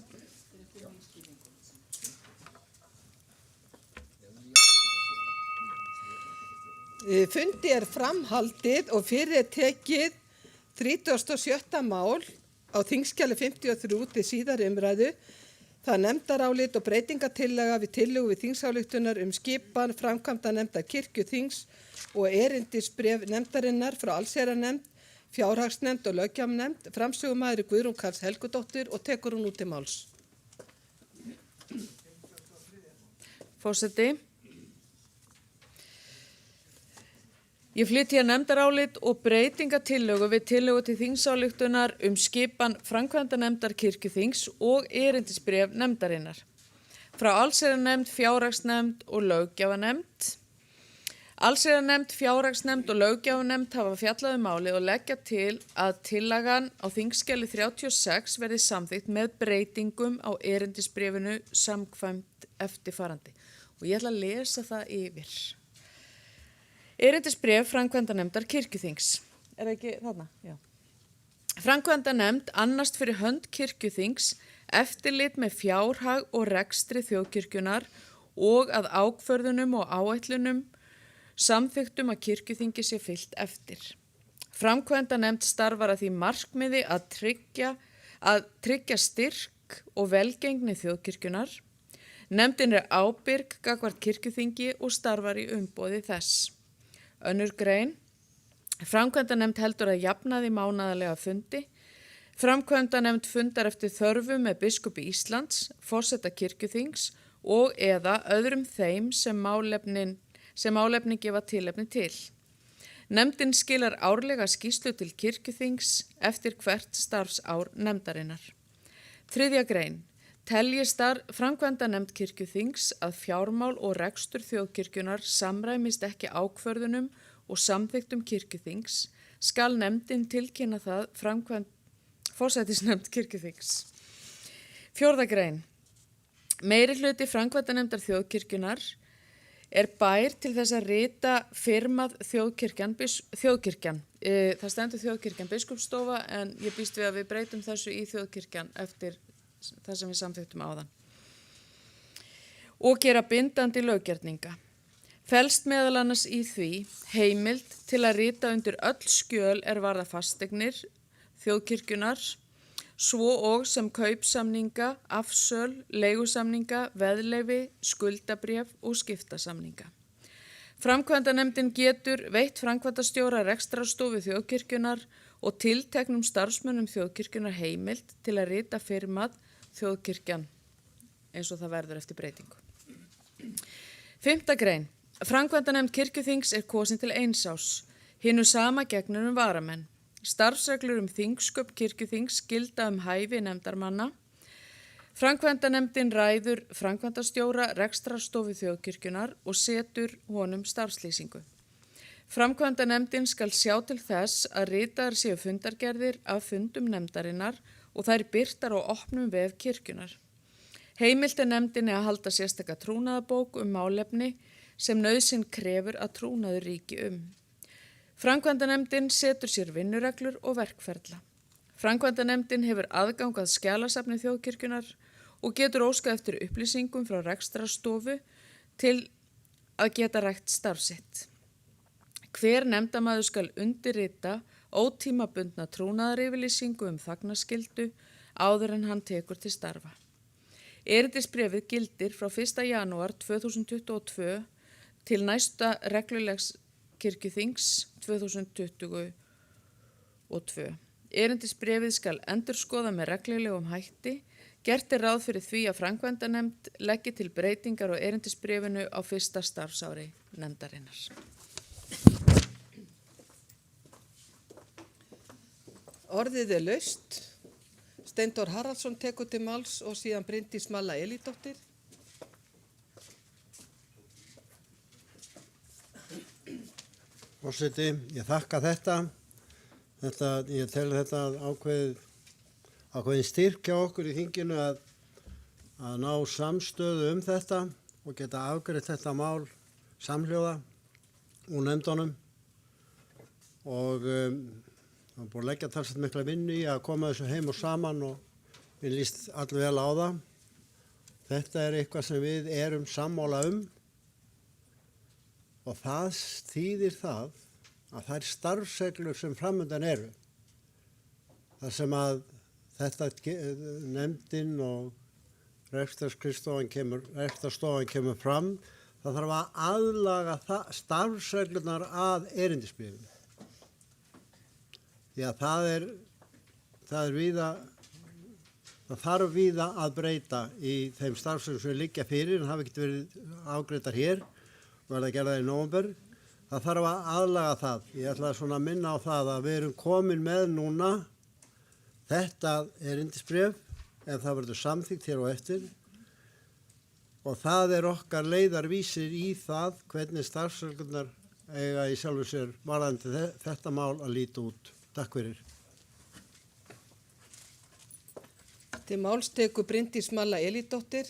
Fundi er framhaldið og fyrir er tekið 37. mál á þingskjali 53 til síðari umræðu. Það er nefndarálit og breytingartillaga við tillögu við þingsályktunar skipan framkvæmdanefndar kirkjuþings og erindisbréf nefndarinnar frá allsherjarnefnd, fjárhagsnefnd og löggjafarnefnd. Framsögumaður er Guðrún Karls Helgudóttir og tekur hún út til máls. Forseti. Ég flyt hér nefndarálit og breytingatillögu við tillögu til þingsályktunar skipan framkvæmdanefndar kirkjuþings og erindisbréf nefndarinnar. Frá allsherjarnefnd, fjárhagsnefnd og löggjafarnefnd. Allsherjarnefnd, fjárhagsnefnd og löggjafarnefnd hafa fjallað málið og leggja til að tillagan á þingskjali 36 verði samþykkt með breytingum á erindisbréfinu samkvæmt eftirfarandi. Og ég ætla að lesa það yfir. Erindisbréf framkvæmdanefndar kirkjuþings. Er það ekki þarna? Já. Framkvæmdanefnd annast fyrir hönd kirkjuþings eftirlit með fjárhag og rekstri þjóðkirkjunar og að ákvörðunum og áætlunum samþykktum að kirkjuþingi sé fylgt eftir. Framkvæmdanefnd starfar að því markmiði að tryggja styrk og velgengni þjóðkirkjunar. Nefndin er ábyrg gagnvart kirkjuþingi og starfar í umboði þess. Önnur grein. Framkvæmdanefnd heldur að jafnaði mánaðarlega fundi. Framkvæmdanefnd fundar eftir þörfu með biskupi Íslands, forseta kirkjuþings og eða öðrum þeim sem málefni gefa tilefni til. Nefndin skilar árlega skýrslu til kirkjuþings eftir hvert starfsár nefndarinnar. Þriðja grein. Telji framkvæmdanefnd kirkjuþings að fjármál og rekstur þjóðkirkjunar samræmist ekki ákvörðunum og samþykktum kirkjuþings, skal nefndin tilkynna það forsætisnefnd kirkjuþings. Fjórða grein. Meiri hluti framkvæmdanefndar þjóðkirkjunar er bær til þess að rita firmað þjóðkirkjan. Það stendur þjóðkirkjan biskupsstofa en ég býst við að við breytum þessu í þjóðkirkjan eftir það sem við samþyktum áðan. Og gera bindandi löggerninga. Felst meðal annars í því heimild til að rita undir öll skjöl er varða fasteignir þjóðkirkjunar, svo og sem kaupsamninga, afsöl, leigusamninga, veðleyfi, skuldabréf og skiptasamninga. Framkvæmdanefndin getur veitt framkvæmdastjóra rekstrarstofu þjóðkirkjunar og tilteknum starfsmönnum þjóðkirkjunar heimild til að rita firmað þjóðkirkjan eins og það verður eftir breytingu. 5. grein. Framkvæmdanefnd kirkjuþings er kosin til 1 árs. Hinu sama gegnur varamenn. Starfsreglur þingsköp kirkjuþings gilda hæfi nefndarmanna. Framkvæmdanefndin ræður framkvæmdastjóra rekstrarstofu þjóðkirkjunar og setur honum starfslýsingu. Framkvæmdanefndin skal sjá til þess að ritaðar séu fundargerðir af fundum nefndarinnar og þær birtar á opnum vef kirkjunar. Heimilt er nefndinni að halda sérstaka trúnaðarbók málefni sem nauðsyn krefur að trúnaður ríki Framkvæmdanefndin setur sér vinnureglur og verkferla. Framkvæmdanefndin hefur aðgang að skjalasafni þjóðkirkjunar og getur óskað eftir upplýsingum frá rekstrarstofu til að geta rækt starfsitt. Hver nefndamaður skal undirrita ótímabundna trúnaðaryfirlýsingu þagnaskyldu áður en hann tekur til starfa. Erindisbréfið gildir frá 1. janúar 2022 til næsta reglulegs kirkjuþings 2022. Erindisbréfið skal endurskoða með reglulegum hætti. Gert er ráð fyrir því að framkvæmdanefnd leggi til breytingar á erindisbréfinu á 1. starfsári nefndarinnar. Orðið er laust. Steindór Haraldsson tekur til máls og síðan Bryndís Malla Elídóttir. Forseti, ég þakka þetta. Ég tel þetta ákveðin styrk hjá okkur í þinginu að ná samstöðu þetta og geta afgreitt þetta mál samhljóða úr nefndunum og það er búin að leggja talsvert mikla vinnu í að koma þessu heim og saman og Mér líst allvel á það. Þetta er eitthvað sem við erum sammála og það þýðir það að þær starfsreglur sem framundan eru, þar sem að þetta nefndin og rekstrarstofan kemur fram, það þarf að aðlaga starfsreglunar að erindisbréfinu. Því að það þarf víða að breyta í þeim starfsreglum sem liggja fyrir en hafa ekkert verið afgreiddar hér og verða gerðar í nóvember. Það þarf að aðlaga það. Ég ætla svona að minna á það að við erum komin með núna þetta erindisbréf en það verður samþykkt hér og eftir og það er okkar leiðarvísir í það hvernig starfsreglunar eiga í sjálfu sér varðandi þetta mál að líta út. Takk fyrir. Til máls tekur Bryndís Malla Elídóttir.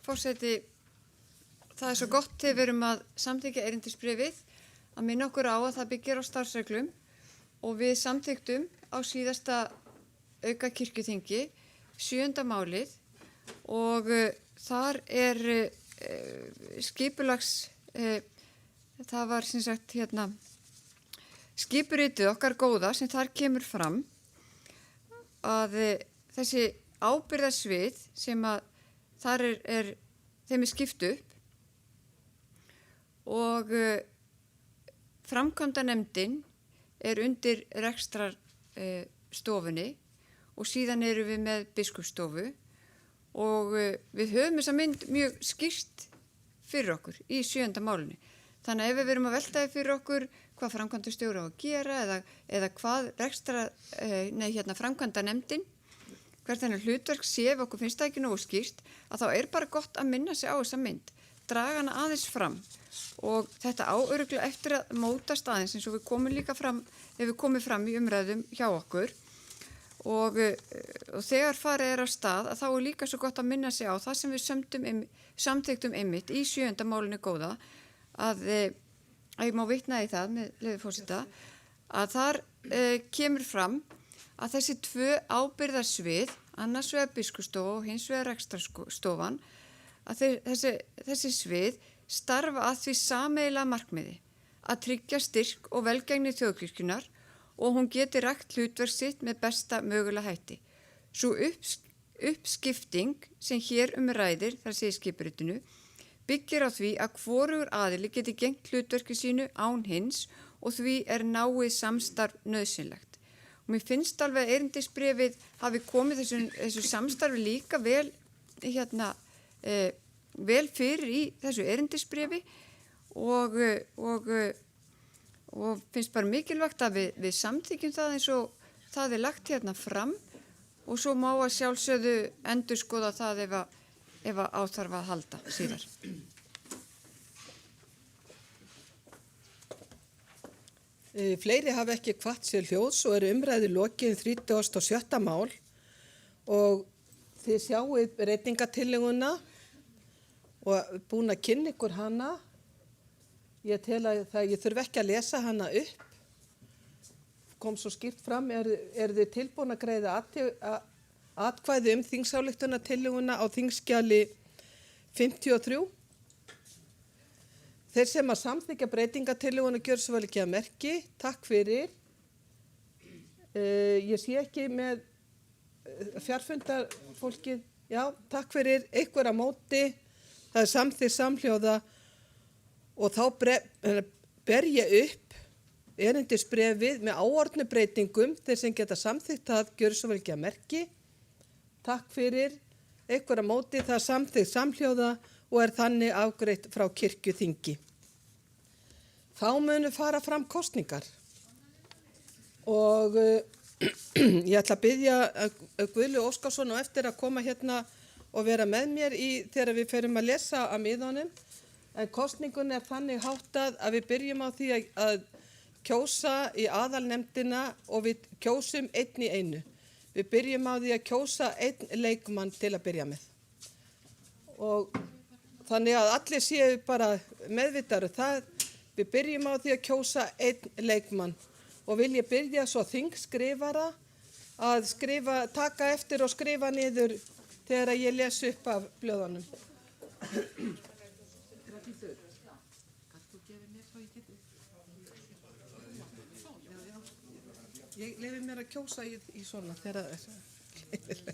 Forseti, það er svo gott þegar við erum að samþykkja erindisbréfið að minna okkur á að það byggir á starfsreglum og við samþykktum á síðasta auka kirkjuþingi 7. málið og þar er skipulags, það var sem sagt skipuritið okkar góða sem þar kemur fram að þessi ábyrgðarsvið sem að þar þeim er skipt upp og framkvæmdanefndin er undir rekstrarstofunni og síðan erum við með biskupsstofu og við höfum þessa mynd mjög skýrt fyrir okkur í 7. málunni. Þannig að ef við erum að veltaði fyrir okkur hvað framkvæmdastjóri á að gera eða hvað framkvæmdanefndin hvert þennan hlutverk sé ef okkur finnst það ekki nógu skýrt að þá er bara gott að minna sig á þessa mynd, draga hana aðeins fram og þetta áörugglega eftir að mótast aðeins eins og við komum líka fram, ef við komum fram í umræðum hjá okkur og þegar farið er á stað að þá er líka svo gott að minna sig á það sem við samþyktum einmitt í 7. málinu góða að ég má vitna í það með leyfi forseta að þar kemur fram að þessi 2 ábyrgðarsvið, annars vegar biskupsstofa og hins vegar rekstrarstofan, að þessi svið starfa að því sameiginlega markmiði að tryggja styrk og velgengni þjóðkirkjunnar og hún geti rækt hlutverk sitt með besta mögulega hætti. Svo uppskipting sem hér ræðir, þar segir skipuritinu, byggir á því að hvorugur aðili geti gegnt hlutverki sínu án hins og því er náið samstarf nauðsynlegt. Og mér finnst alveg að erindisbréfið hafi komið þessu samstarfi líka vel fyrir í þessu erindisbréfi og finnst bara mikilvægt að við samþykjum það eins og það er lagt hérna fram og svo má að sjálfsögðu endurskoða það ef á þarf að halda síðar. Fleiri hafa ekki hvatt sér hljóðs og eru umræðu lokið 37. mál og þið sjáuð breytingatillöguna og búin að kynna ykkur hana. Ég tel að ég þurfi ekki að lesa hana upp. Kom svo skýrt fram, eru þið tilbúin að greiða atkvæði þingsályktunartillöguna á þingskjali 53? Þeir sem að samþykja breytingatillöguna gjör svo vel ekki að merki. Takk fyrir. Ég sé ekki með fjarfundarfólkið. Já, takk fyrir. Einhver að móti. Það er samþykkt samhljóða og þá ber ég upp erindisbréfið með áorðnu breytingum. Þeir sem geta samþykkt það gjör svo vel ekki að merki. Takk fyrir. Einhver að móti. Það er samþykkt samhljóða og er þannig afgreitt frá kirkjuþingi. Þá munu fara fram kosningar og ég ætla að biðja Guðlu Óskarsson og eftir að koma hérna og vera með mér þegar við ferum að lesa að miðunum. En kosningun er þannig háttað að við byrjum á því að kjósa í aðalnefndina og við kjósum einn í einu. Við byrjum á því að kjósa einn leikmann til að byrja með. Og þannig að allir séu bara meðvitaður það, við byrjum á því að kjósa einn leikmann og vil ég byrja svo þingskrifara að taka eftir og skrifa niður þegar ég les upp af blöðunum. Ég lefi mér að kjósa í svona þegar það er.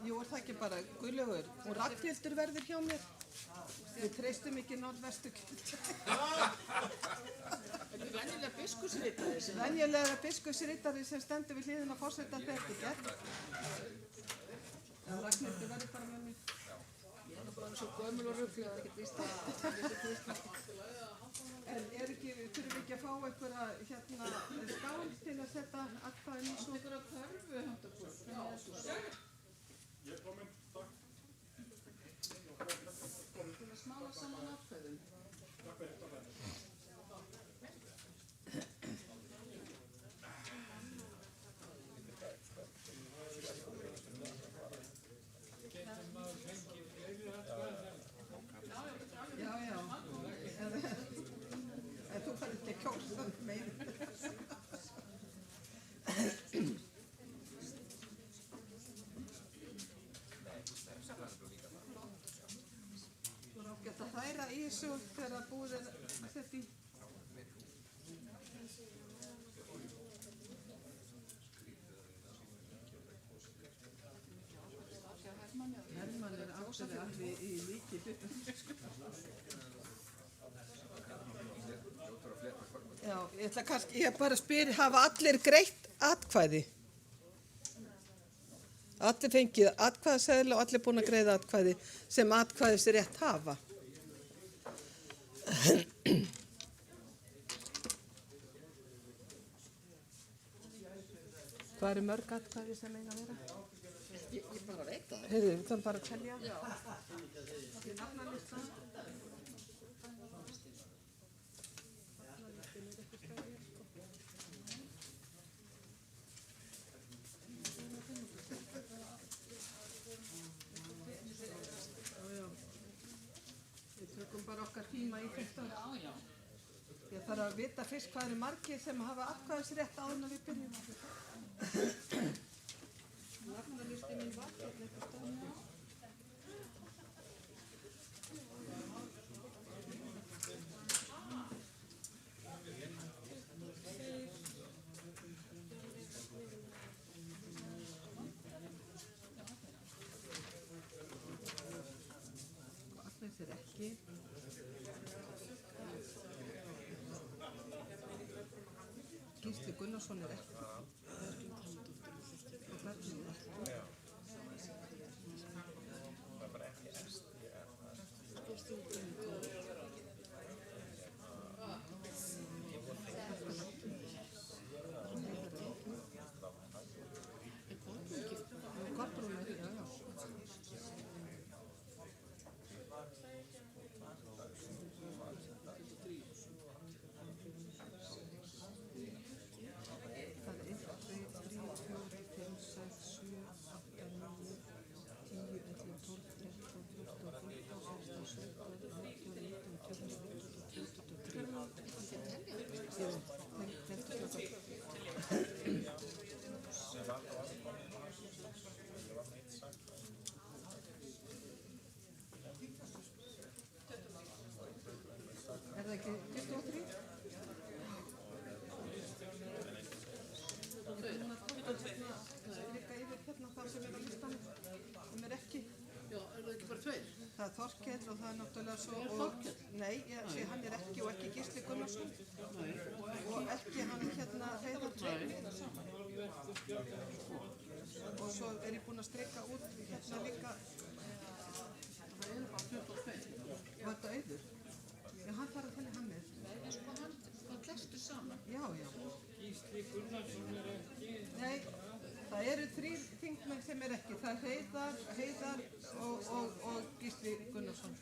Jú, er það ekki bara Guðlaugur og Ragnhildur verður hjá mér. Við treystum ekki norðvesturkjöld. Venjulega biskupsritari. Venjulega biskupsritari sem stendur við hliðina á forseta þegar þetta er gert. Ragnhildur verður bara með mér. Ég er bara svo gömul og rugl að það ekki víst að... En þurfum við ekki að fá einhverja skál til að setja atkvæðin í svo? Einhverja körfu hægt að búið. Ég er komin, takk. Til að smála saman atkvæðum. Takk fyrir þetta. Já. En þú fær ekki að kjósa meira. Þú er ágætt að hræra í þessu þegar búið er þetta í. Hermann er ástæðið alveg í líki hlutum. Já, ég bara spyr, hafa allir greitt atkvæði? Allir fengið atkvæðaseðla og allir búin að greiða atkvæði sem atkvæðisrétt hafa. Hvað eru mörg atkvæði sem eiga að vera? Ég bara veit það. Heyrðu, við þarfum bara að telja. Já. Ég nafna listan. Við tökum bara okkar tíma í þetta. Já. Ég þarf að vita fyrst hvað eru margir sem hafa atkvæðisrétt áður en við byrjum. Nafnalisti mín var hérna eitthvað stöðum. Agnes er ekki. Gísli Gunnarsson er ekki. Er það ekki 23? Líka yfir hérna það sem er á listanum, sem er ekki. Já, er það ekki bara tveir? Það er Þorkell og það er náttúrulega svo... Er Þorkell? Nei, ég sé hann er ekki og ekki Gísli Gunnarsson. Nei. Og ekki hann hérna Heiðar Tveir. Og svo er ég búin að streika út hérna líka. Það eru bara 22. Var þetta auður? Já, hann þarf að telja hann með. Nei, en sko hann klestur saman. Já, já. Gísli Gunnarsson er ekki. Nei, það eru 3 þingmenn sem er ekki. Það er Heiðar og Gísli Gunnarsson.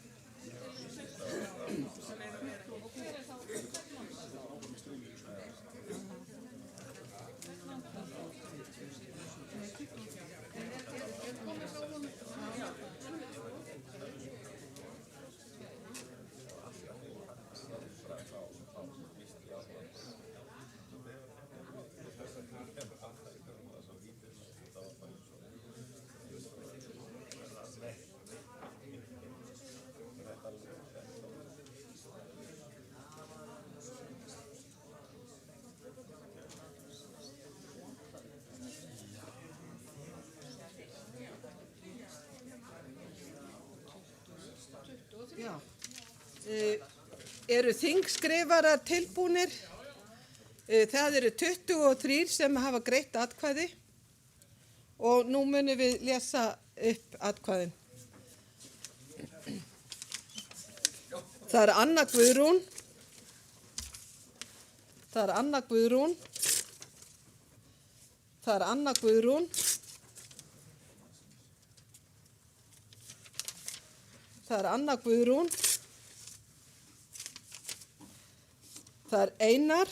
Já. Eru þingskrifarar tilbúnir? Það eru 23 sem hafa greitt atkvæði og nú munum við lesa upp atkvæðin. Það er Anna Guðrún. Það er Anna Guðrún. Það er Anna Guðrún. Það er Anna Guðrún. Það er Einar.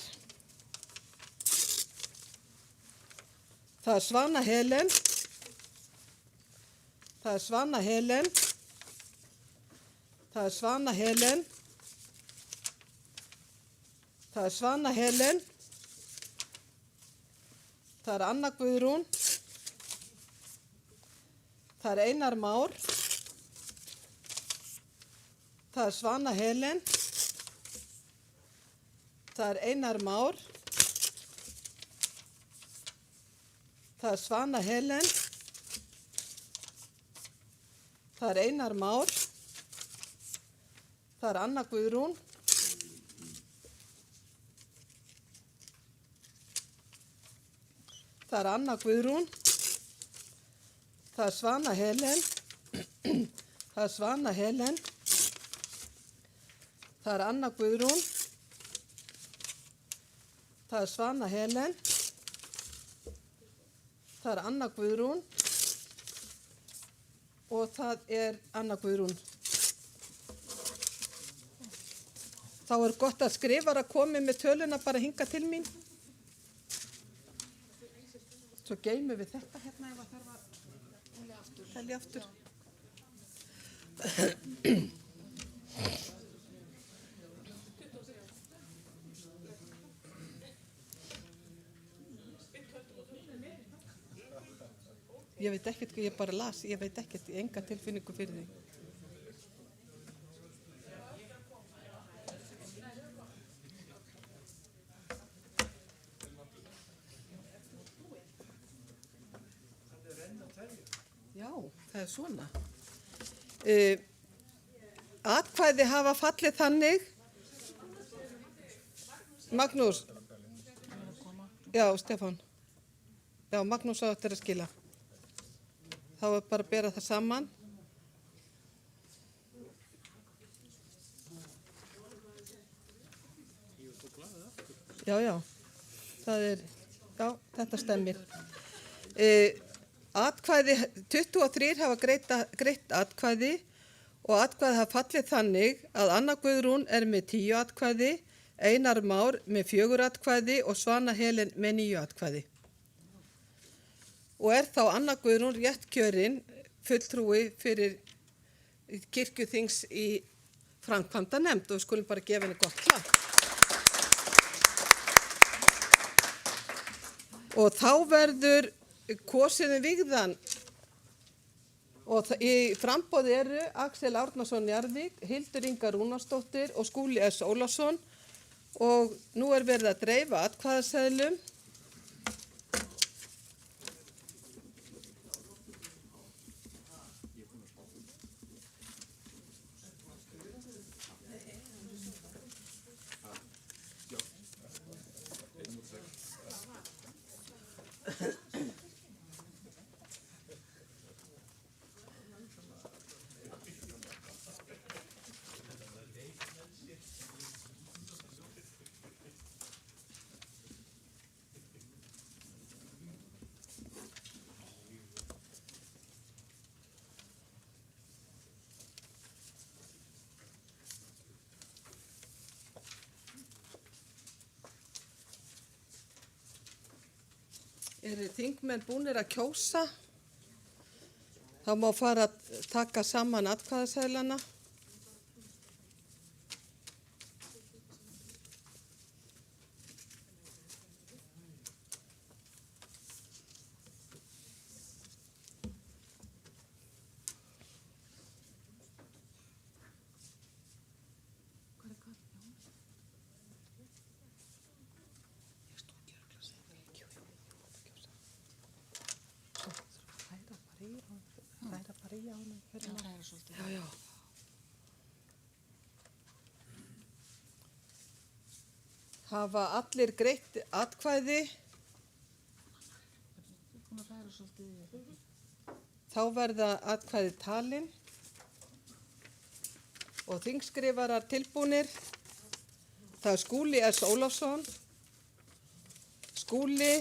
Það er Svana Helen. Það er Svana Helen. Það er Svana Helen. Það er Svana Helen. Það er Anna Guðrún. Það er Einar Már. Það er Svana Helen. Það er Einar Már. Það er Svana Helen. Það er Einar Már. Það er Anna Guðrún. Það er Anna Guðrún. Það er Svana Helen. Það er Svana Helen. Það er Anna Guðrún. Það er Svana Helen. Það er Anna Guðrún. Og það er Anna Guðrún. Þá er gott að skrifara komi með töluna bara hinga til mín. Svo geymum við þetta hérna ef það þarf að telja aftur. Ég veit ekkert hvað ég bara las, ég veit ekkert, ég enga tilfinningu fyrir því. Já, það er svona. Atkvæði hafa fallið þannig. Magnús. Já, Stefán. Já, Magnús á eftir að skila. Þá er bara að bera það saman. Já. Það er, já, þetta stemmir. Atkvæði, 23 hafa greitt atkvæði og atkvæði hafa fallið þannig að Anna Guðrún er með 10 atkvæði, Einar Már með 4 atkvæði og Svana Helen með 9 atkvæði. Og er þá Anna Guðrún rétt kjörin fulltrúi fyrir kirkjuþings í framkvæmdanefnd og við skulum bara gefa henni gott klapp. Og þá verður kosið vigðan og í framboði eru Axel Árnason Njarðvík, Hildur Inga Rúnarsdóttir og Skúli S. Ólafsson og nú er verið að dreifa atkvæðaseðlum. Eru þingmenn búnir að kjósa? Þá má fara að taka saman atkvæðaseðlana. Já. Hafa allir greitt atkvæði? Þá verða atkvæði talin og þingskrifarar tilbúnir. Það er Skúli S. Ólafsson, Skúli,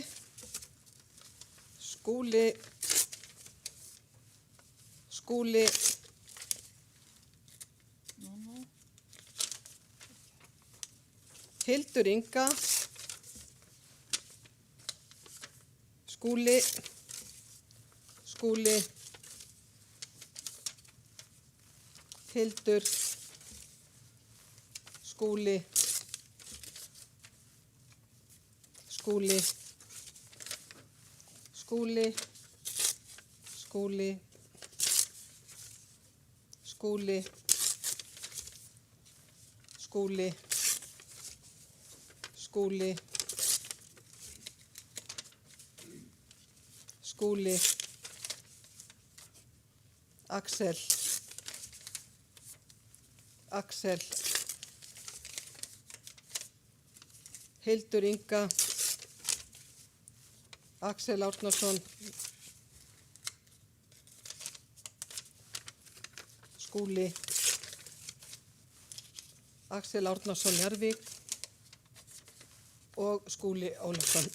Hildur Inga, Skúli, Hildur, Skúli, Axel, Hildur Inga, Axel Árnason, Skúli, Axel Árnason Jarvík og Skúli Ólafsson.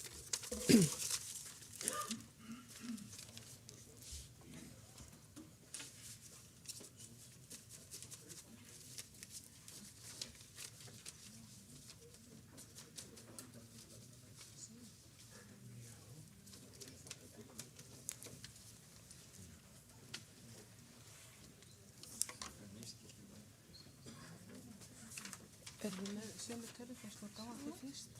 Erum við með sömu tölu þess að gáða því fyrst?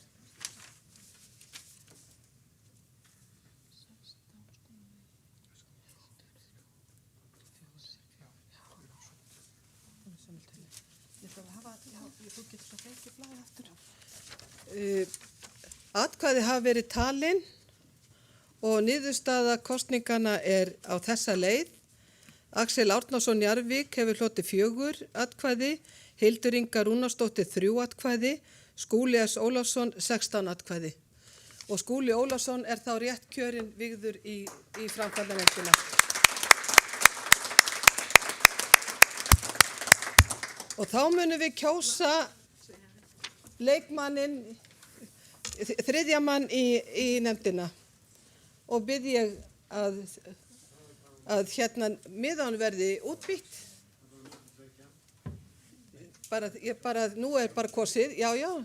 Atkvæði hafa verið talin og niðurstaða kosningana er á þessa leið. Axel Árnason Jarvík hefur hlotið 4 atkvæði, Hildur Inga Rúnarsdóttir 3 atkvæði, Skúli S. Ólafsson 16 atkvæði. Og Skúli Ólafsson er þá rétt kjörinn vígður í framkvæmdanefndina. Og þá munum við kjósa leikmanninn, 3. mann í nefndina. Og bið ég að hérna miðan verði útbýtt. Nú er bara kosið, já. Jú.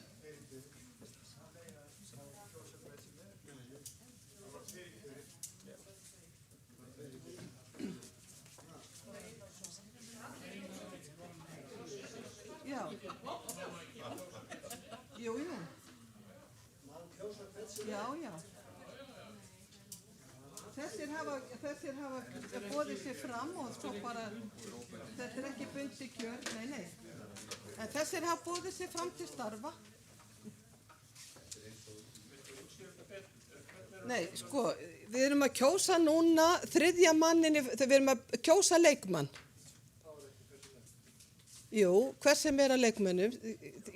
Já. Þessir hafa boðið sér fram og svo bara, þetta er ekki bundið kjör, nei. En þessir hafa boðið sér fram til starfa. Nei, sko, við erum að kjósa núna 3. manninni, við erum að kjósa leikmann. Jú, hver sem er að leikmönnum.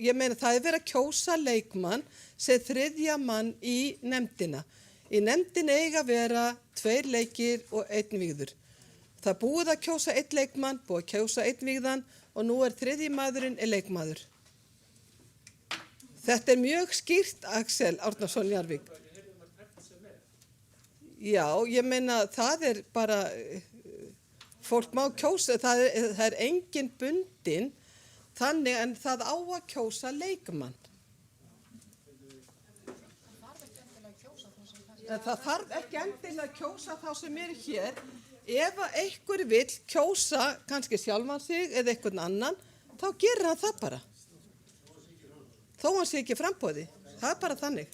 Ég meina það er verið að kjósa leikmann sem 3. mann í nefndina. Í nefndin eiga að vera 2 leikir og 1 vígður. Það er búið að kjósa 1 leikmann, búið að kjósa 1 vígðan og nú er 3. maðurinn leikmaður. Þetta er mjög skýrt, Axel Árnason Jarvík. Já, ég meina það er bara, fólk má kjósa, það er engin bundin, þannig en það á að kjósa leikmann. En það þarf ekki endilega að kjósa þá sem eru hér. Ef að einhver vill kjósa kannski sjálfan sig eða einhvern annan, þá gerir hann það bara. Þó hann sé ekki framboði. Það er bara þannig.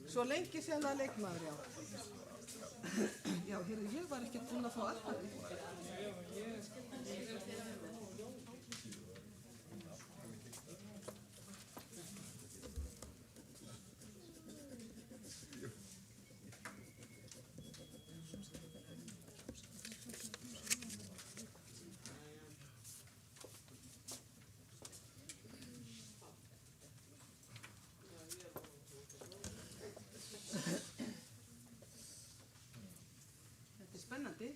Svo lengi sem það leikmaður, já. Já, heyrðu, ég var ekki búin að fá alltaf. Spennandi.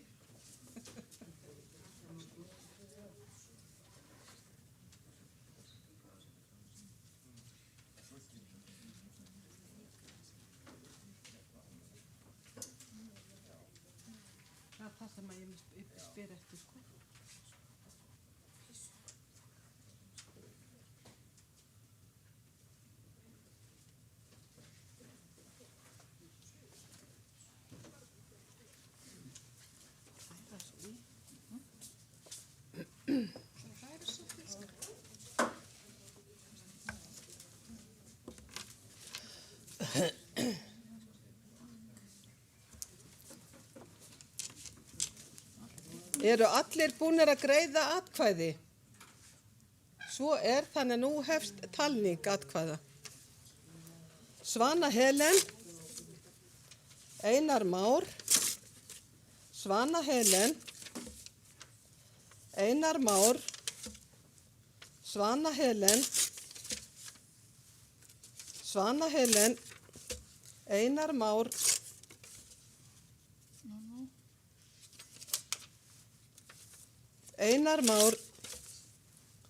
Það er það sem ég spyr eftir, sko. Eru allir búnir að greiða atkvæði? Svo er þannig að nú hefst talning atkvæða. Svana Helen, Einar Már, Svana Helen, Einar Már, Svana Helen, Svana Helen, Einar Már, Einar Már,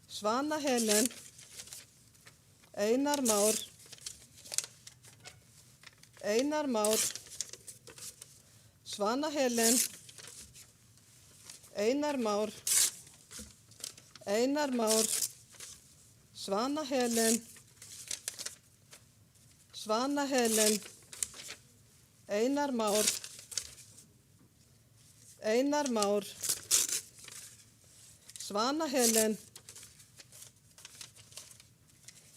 Svana Helen, Einar Már, Einar Már, Svana Helen, Einar Már, Einar Már, Svana Helen, Svana Helen, Einar Már, Einar Már, Svana Helen,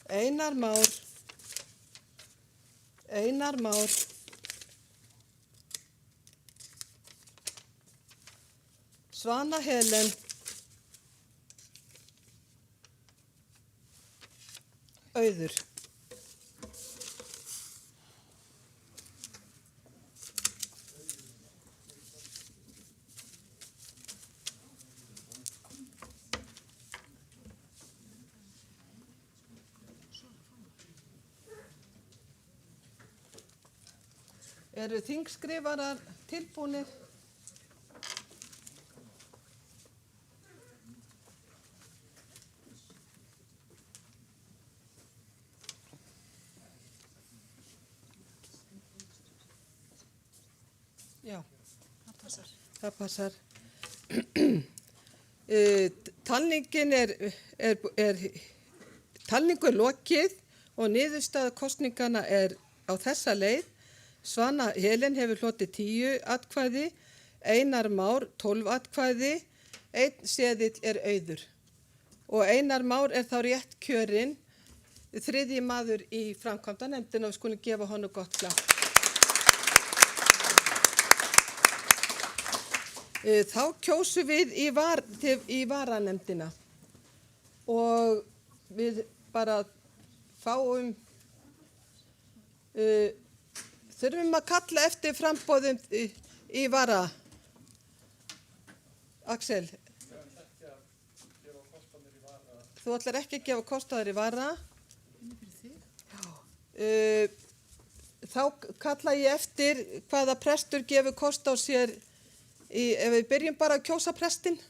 Einar Már, Einar Már, Svana Helen, Auður. Eru þingskrifarar tilbúnir? Já, það passar. Talningin talningu er lokið og niðurstaða kosningana er á þessa leið. Svana Helen hefur hlotið 10 atkvæði, Einar Már 12 atkvæði, einn seðill er Auður. Og Einar Már er þá rétt kjörinn, þriðji maður í framkvæmdanefndina og við skulum gefa honum gott klapp. Þá kjósum við í varanemndina og við bara fáum, þurfum að kalla eftir framboðum í vara. Axel, þú ætlar ekki að gefa kostaðir í vara. Þá kalla ég eftir hvaða prestur gefur kost á sér. Ef við byrjum bara að kjósa prestinn.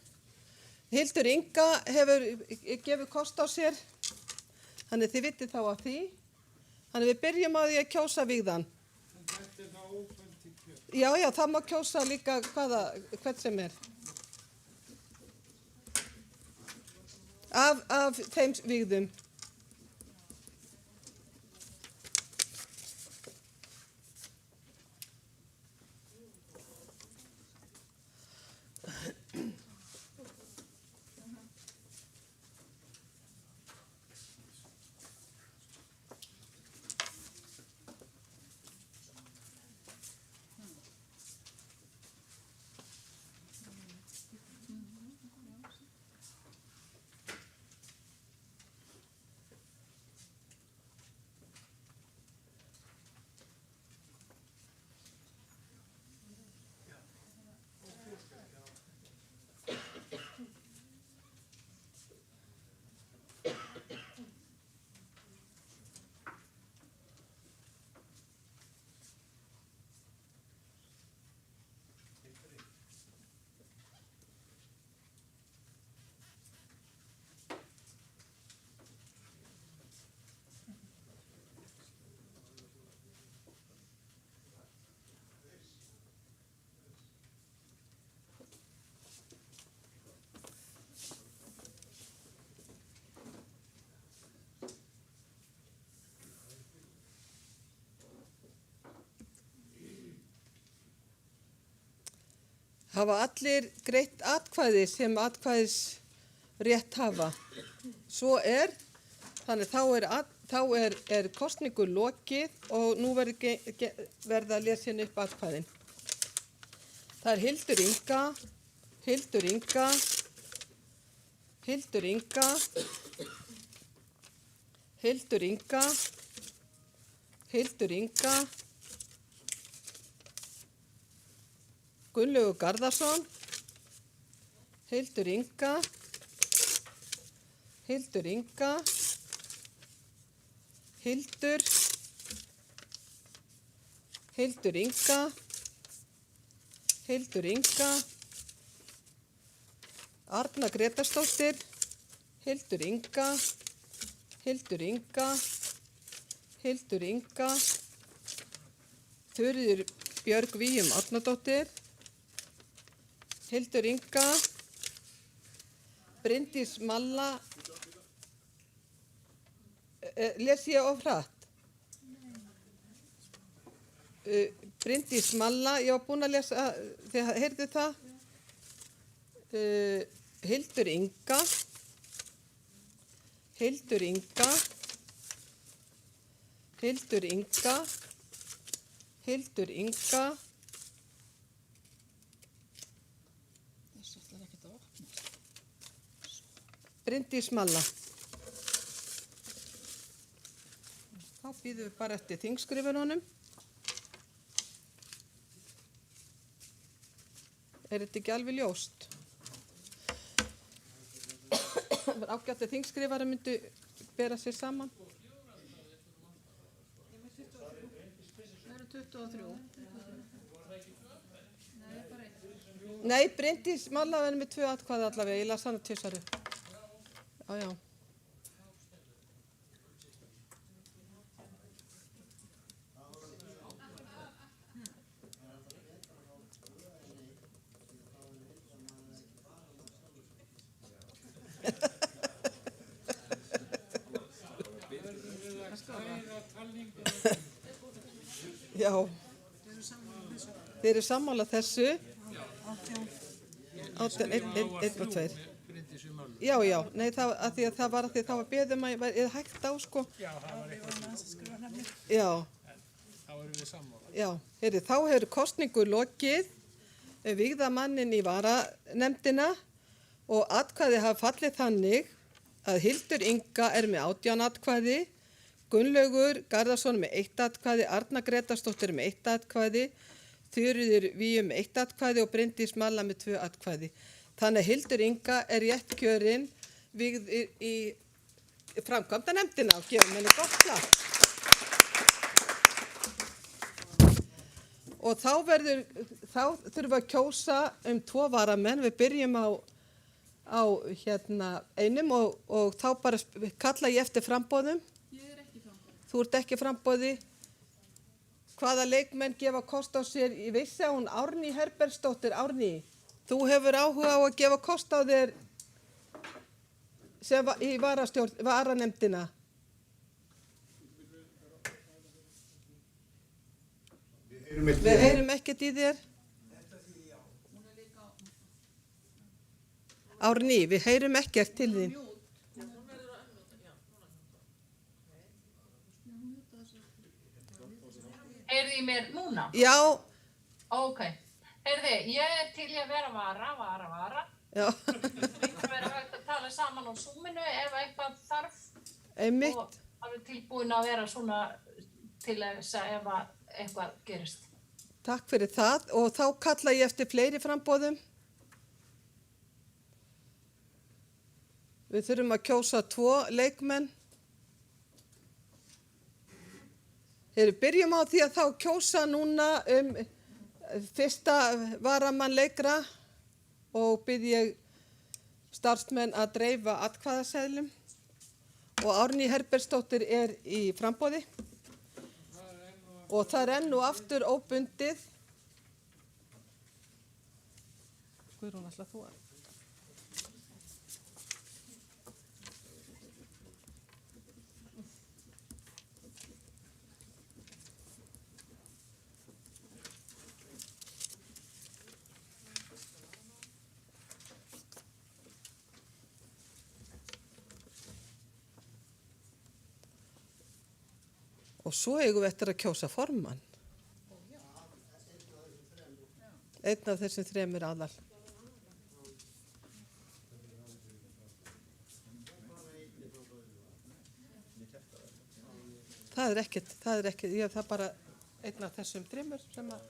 Hildur Inga gefur kost á sér. Þannig þið vitið þá að því. Þannig við byrjum á því að kjósa Vígðan. Já, það má kjósa líka hvern sem er. Af þeim Vígðum. Hafa allir greitt atkvæði sem atkvæðisrétt hafa. Svo þannig þá er kosningu lokið og nú verða lesin upp atkvæðin. Það er Hildur Inga, Hildur Inga, Hildur Inga, Hildur Inga, Hildur Inga, Gunnlaugur Garðarsson, Hildur Inga, Hildur Inga, Hildur Inga, Hildur Inga, Arna Gretarsdóttir, Hildur Inga, Hildur Inga, Hildur Inga, Þuríður Björg Víum Árnadóttir, Hildur Inga, Bryndís Malla, les ég of hratt? Bryndís Malla, ég var búin að lesa, þið heyrðu það? Hildur Inga, Hildur Inga, Hildur Inga, Hildur Inga, Bryndís Malla. Þá býðum við bara eftir þingskrifununum. Er þetta ekki alveg ljóst? Það var ágætt að þingskrifari myndu bera sér saman. Það eru 23. Nei, Bryndís Malla verður með 2 atkvæði allavega. Ég las hana 2 sinnum. Já. Já, þeir eru sammála þessu. 18, 1 og 2. Já, nei, það var beðum að ég var hægt á, sko. Já, það var eitthvað. Já. Þá erum við sammála. Já, þá hefur kosningu lokið, vígðamannin í varanemndina og atkvæði hafa fallið þannig að Hildur Inga er með 18 atkvæði, Gunnlaugur Garðarsson með 1 atkvæði, Arna Gretarsdóttir með 1 atkvæði, Þuríður Víum með 1 atkvæði og Bryndís Malla með 2 atkvæði. Þannig að Hildur Inga er rétt kjörin vígð í framkvæmdanefndina og gefum henni gott slag. Og þá þurfum við að kjósa 2 varamenn. Við byrjum á einum og þá bara kalla ég eftir framboðum. Ég er ekki framboði. Þú ert ekki framboði. Hvaða leikmenn gefa kost á sér? Ég vissi að hún Árný Herbertsdóttir. Árný, þú hefur áhuga á að gefa kost á þér sem í varanemndina. Við heyrum ekkert í þér. Árný, við heyrum ekkert til þín. Heyrði í mér núna? Já. Ok. Heyrði, ég er til að vera vara. Já. Það verður hægt að tala saman á Zoominu ef eitthvað þarf. Einmitt. Og alveg tilbúin að vera svona til þess að ef eitthvað gerist. Takk fyrir það og þá kalla ég eftir fleiri framboðum. Við þurfum að kjósa 2 leikmenn. Byrjum á því að þá kjósa núna fyrsta varamann leikra og bið ég starfsmenn að dreifa atkvæðaseðlum og Árný Herbertsdóttir er í framboði og það er enn og aftur óbundið. Guðrún, ætlar þú að? Og svo eigum við eftir að kjósa formann. Einn af þessum þremur aðal. Það er ekkert, ég það bara einn af þessum þremur sem að...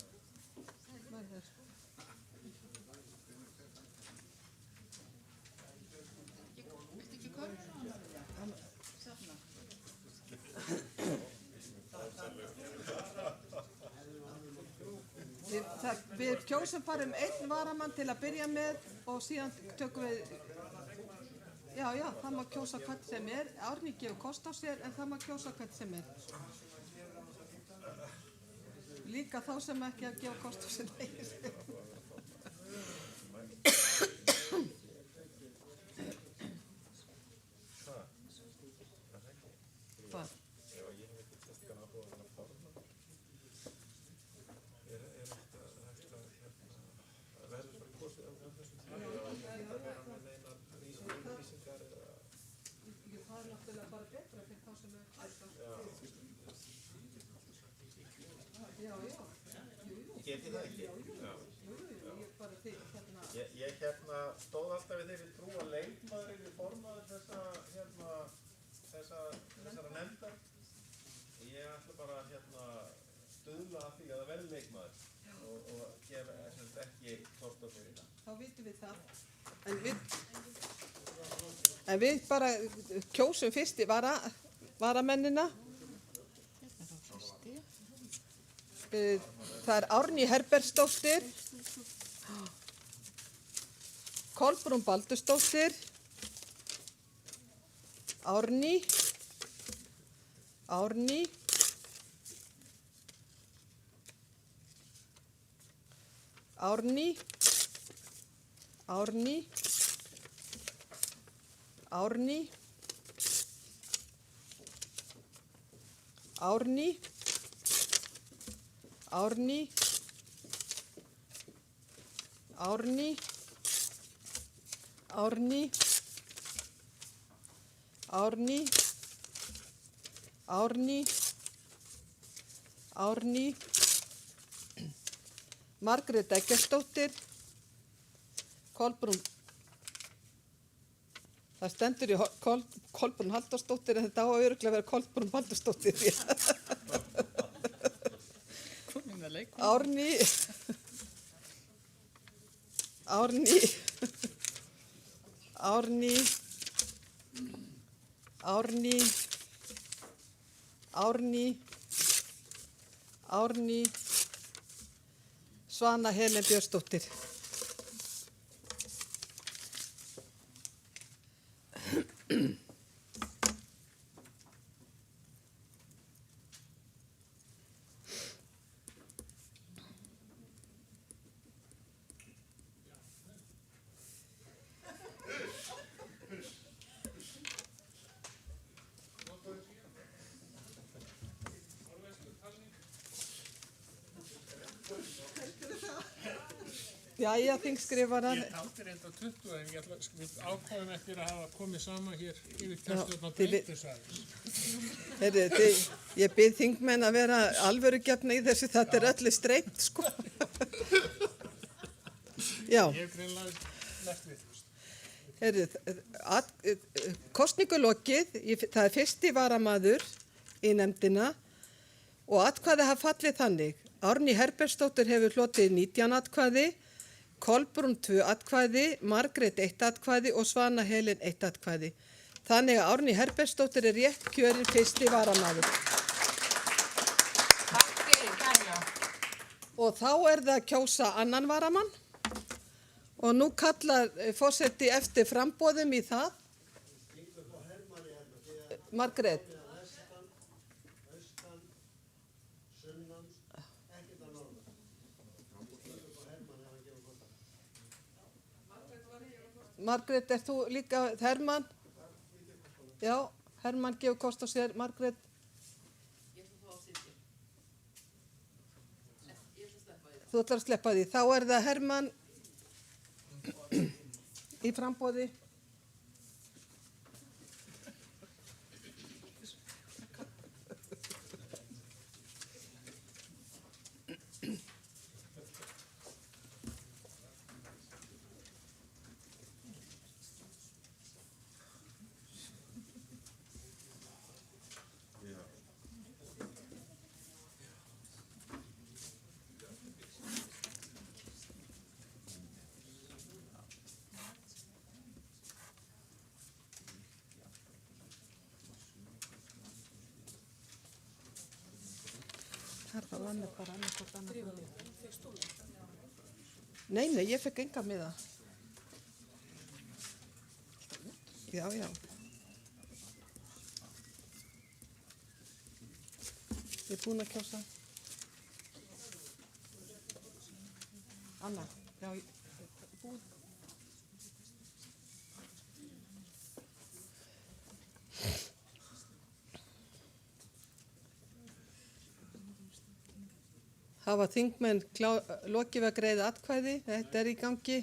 Við kjósum bara einn varamann til að byrja með og síðan tökum við, já, það má kjósa hvern sem er, Árni gefur kost á sér en það má kjósa hvern sem er. Líka þá sem ekki að gefa kost á sér negir. Hvað? Geti það ekki? Ég stóð alltaf við þeirri trú að leikmaður er formaður þessara nefndar. Ég ætla bara að stuðla að því að það verði leikmaður og gefa ekki kost á fyrir það. Þá vitum við það. En við bara kjósum fyrst í varamennina. Það er Árný Herbertsdóttir, Kolbrún Baldursdóttir, Árný, Margrét Eggertsdóttir, Kolbrún, það stendur í Kolbrún Halldórsdóttir en þetta á að örugglega vera Kolbrún Baldursdóttir. Árný, Svana Helen Björnsdóttir. Jæja, þingskrifarar. Ég taldi reynda 20 en við ákváðum eftir að hafa komið saman hér yfir kjörstjórn á breytisvæðis. Ég bið þingmenn að vera alvörugefna í þessu, þetta er öllu streitt, sko. Já. Ég hef greinlega lagt við. Kosningu lokið, það er fyrsti varamaður í nefndina og atkvæði hafa fallið þannig. Árný Herbertsdóttir hefur hlotið 19 atkvæði, Kolbrún 2 atkvæði, Margrét 1 atkvæði og Svana Helen 1 atkvæði. Þannig að Árný Herbertsdóttir er rétt kjörin fyrsti varamaður. Takk fyrir, kærlega. Og þá er það að kjósa annan varamann og nú kallar forseti eftir framboðum í það. Margrét. Margrét, ert þú líka Hermann? Já, Hermann gefur kost á sér. Margrét? Ég ætla að sitja. Ég ætla að sleppa því. Þú ætlar að sleppa því. Þá er það Hermann í framboði. Það var með bara annað annað. Nei, ég fekk enga miða. Já. Ég er búin að kjósa. Anna, já, búin. Hafa þingmenn lokið við að greiða atkvæði? Þetta er í gangi.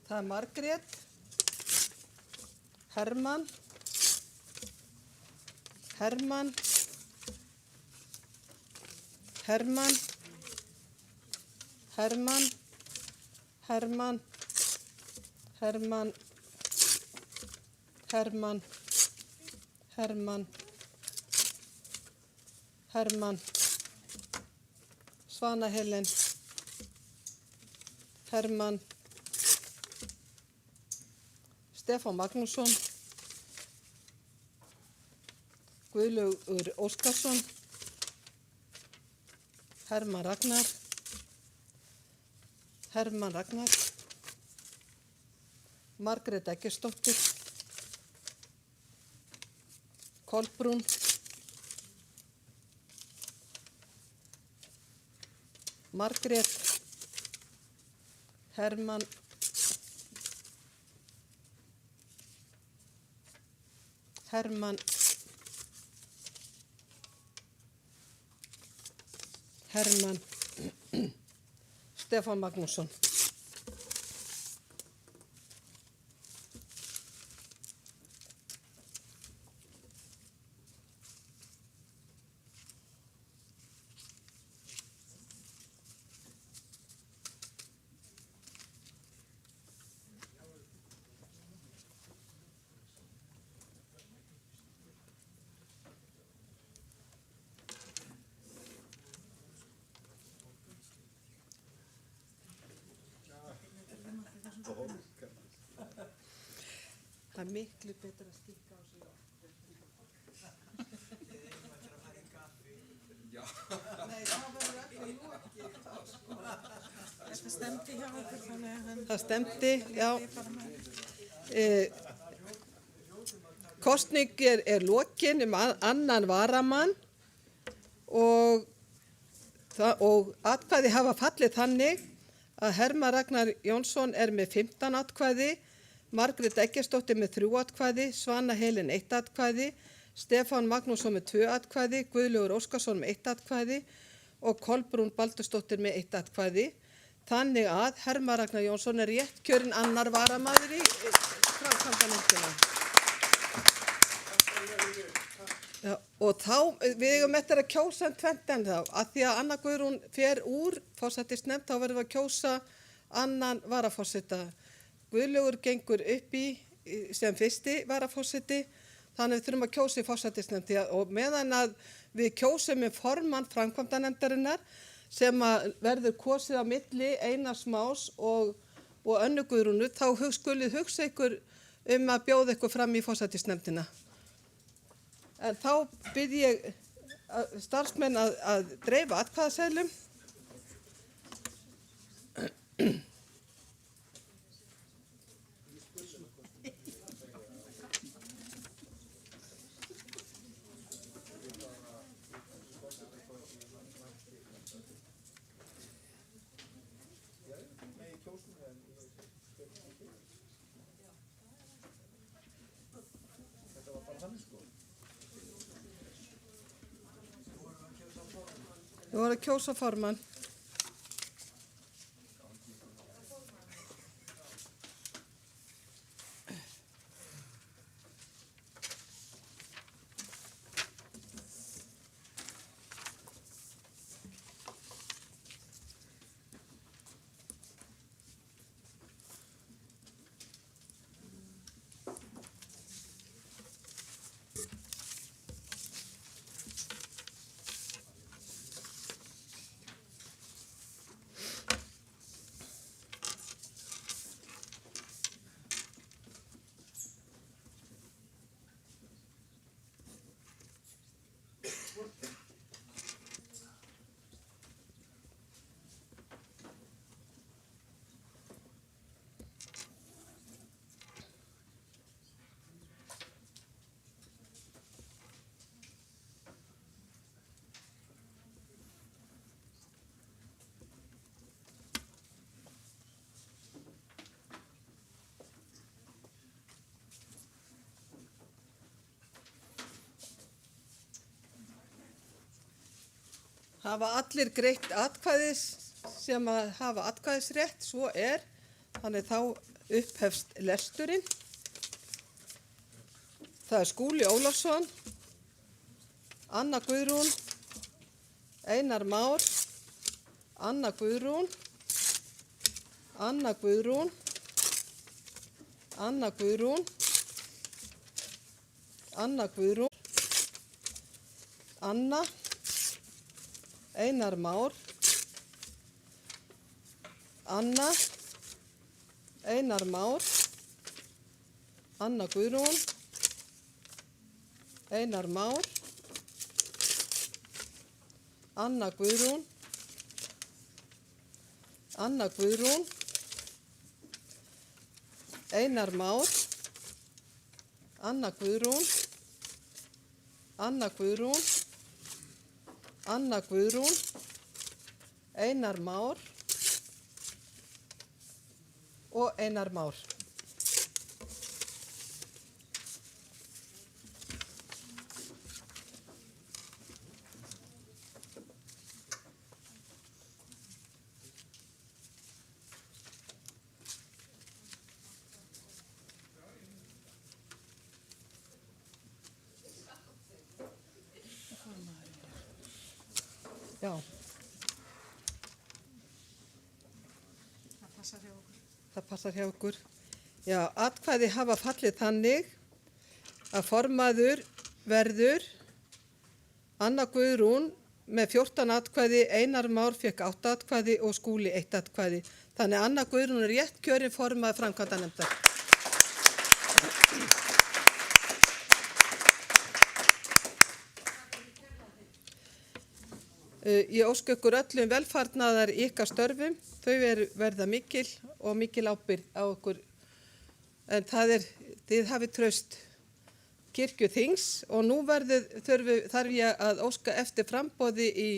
Það er Margrét, Hermann, Hermann, Hermann, Hermann, Hermann, Hermann, Hermann, Hermann, Hermann, Svana Helen, Hermann, Stefán Magnússon, Guðlaugur Óskarsson, Hermann Ragnar, Hermann Ragnar, Margrét Eggertsdóttir, Kolbrún, Margrét, Hermann, Hermann, Hermann, Stefán Magnússon. Það er miklu betra að stikka á sig. Nei, það verður ekki lokið þá sko. Það stemdi hjá okkur þannig að hann... Það stemdi, já. Kosning er lokin annan varamann og atkvæði hafa fallið þannig að Hermann Ragnar Jónsson er með 15 atkvæði, Margrét Eggertsdóttir með 3 atkvæði, Svana Helen 1 atkvæði, Stefán Magnússon með 2 atkvæði, Guðlaugur Óskarsson með 1 atkvæði og Kolbrún Baldursdóttir með 1 atkvæði. Þannig að Hermann Ragnar Jónsson er rétt kjörinn annar varamaður í framkvæmdanefndina. Já, og þá, við eigum eftir að kjósa tvennt en þá, að því að Anna Guðrún fer úr forsætisnefnd, þá verðum við að kjósa annan varaforseta. Guðlaugur gengur upp í sem fyrsti varaforseti, þannig við þurfum að kjósa í forsætisnefnd og meðan að við kjósum með formann framkvæmdanefndarinnar, sem að verður kosið á milli Einars Más og Önnu Guðrúnu, þá skulið hugsa ykkur að bjóða ykkur fram í forsætisnefndina. En þá bið ég starfsmenn að dreifa atkvæðaseðlum. Við vorum að kjósa formann. Hafa allir greitt atkvæðis sem að hafa atkvæðisrétt, svo er, þannig þá upphefst lesturinn. Það er Skúli Ólafsson, Anna Guðrún, Einar Már, Anna Guðrún, Anna Guðrún, Anna Guðrún, Anna Guðrún, Anna, Einar Már, Anna, Einar Már, Anna Guðrún, Einar Már, Anna Guðrún, Anna Guðrún, Einar Már, Anna Guðrún, Anna Guðrún, Anna Guðrún, Einar Már og Einar Már. Já. Það passar hjá okkur. Já, atkvæði hafa fallið þannig að formaður verður Anna Guðrún með 14 atkvæði, Einar Már fékk 8 atkvæði og Skúli 1 atkvæði. Þannig Anna Guðrún er rétt kjörin formaður framkvæmdanefndar. Ég óska ykkur öllum velfarnaðar í ykkar störfum. Þau verða mikil og mikil ábyrgð á okkur. En þið hafið traust kirkjuþings og nú þarf ég að óska eftir framboði í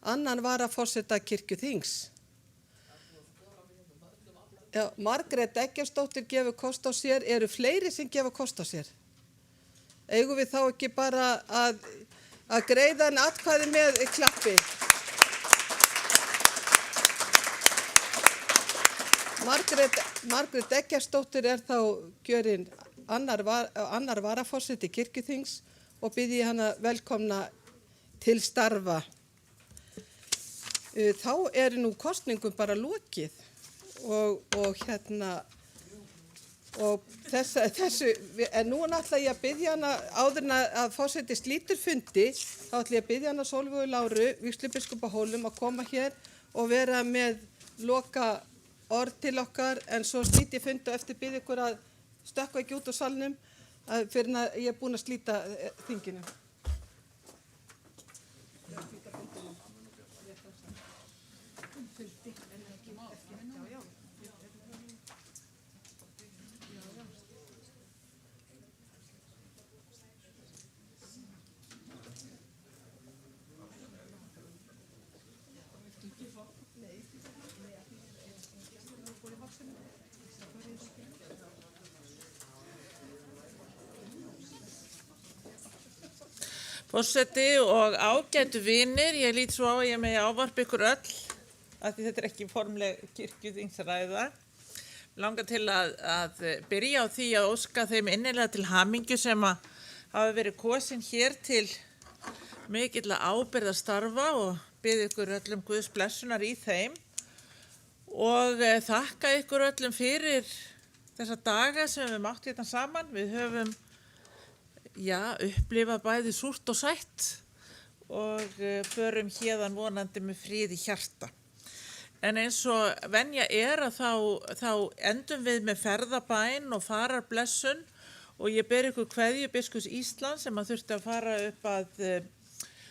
annan varaforseta kirkjuþings. Já, Margrét Eggertsdóttir gefur kost á sér. Eru fleiri sem gefa kost á sér? Eigum við þá ekki bara að greiða en atkvæði með klappi. Margrét Eggertsdóttir er þá kjörin annar varaforseti kirkjuþings og bið ég hana velkomna til starfa. Þá er nú kosningum bara lokið og Og en nú ætla ég að biðja hana, áður en að forseti slítur fundi, þá ætla ég að biðja hana Sólveigu Láru, vígslubiskup á Hólum, að koma hér og vera með loka orð til okkar, en svo slít ég fundi og eftir bið ykkur að stökkva ekki út á salnum fyrir að ég er búin að slíta þinginu. Forseti og ágætu vinir, ég lít svo á að ég megi ávarpa ykkur öll, af því þetta er ekki formleg kirkjuþingsræða. Langar til að byrja á því að óska þeim innilega til hamingju sem að hafa verið kosin hér til mikilla ábyrgðarstarfa og bið ykkur öllum Guðs blessunar í þeim og þakka ykkur öllum fyrir þessa daga sem við mátt hérna saman. Við höfum upplifa bæði súrt og sætt og förum héðan vonandi með frið í hjarta. En eins og venja er að þá endum við með ferðabæn og fararblessun og ég ber ykkur kveðju biskups Íslands sem að þurfti að fara upp að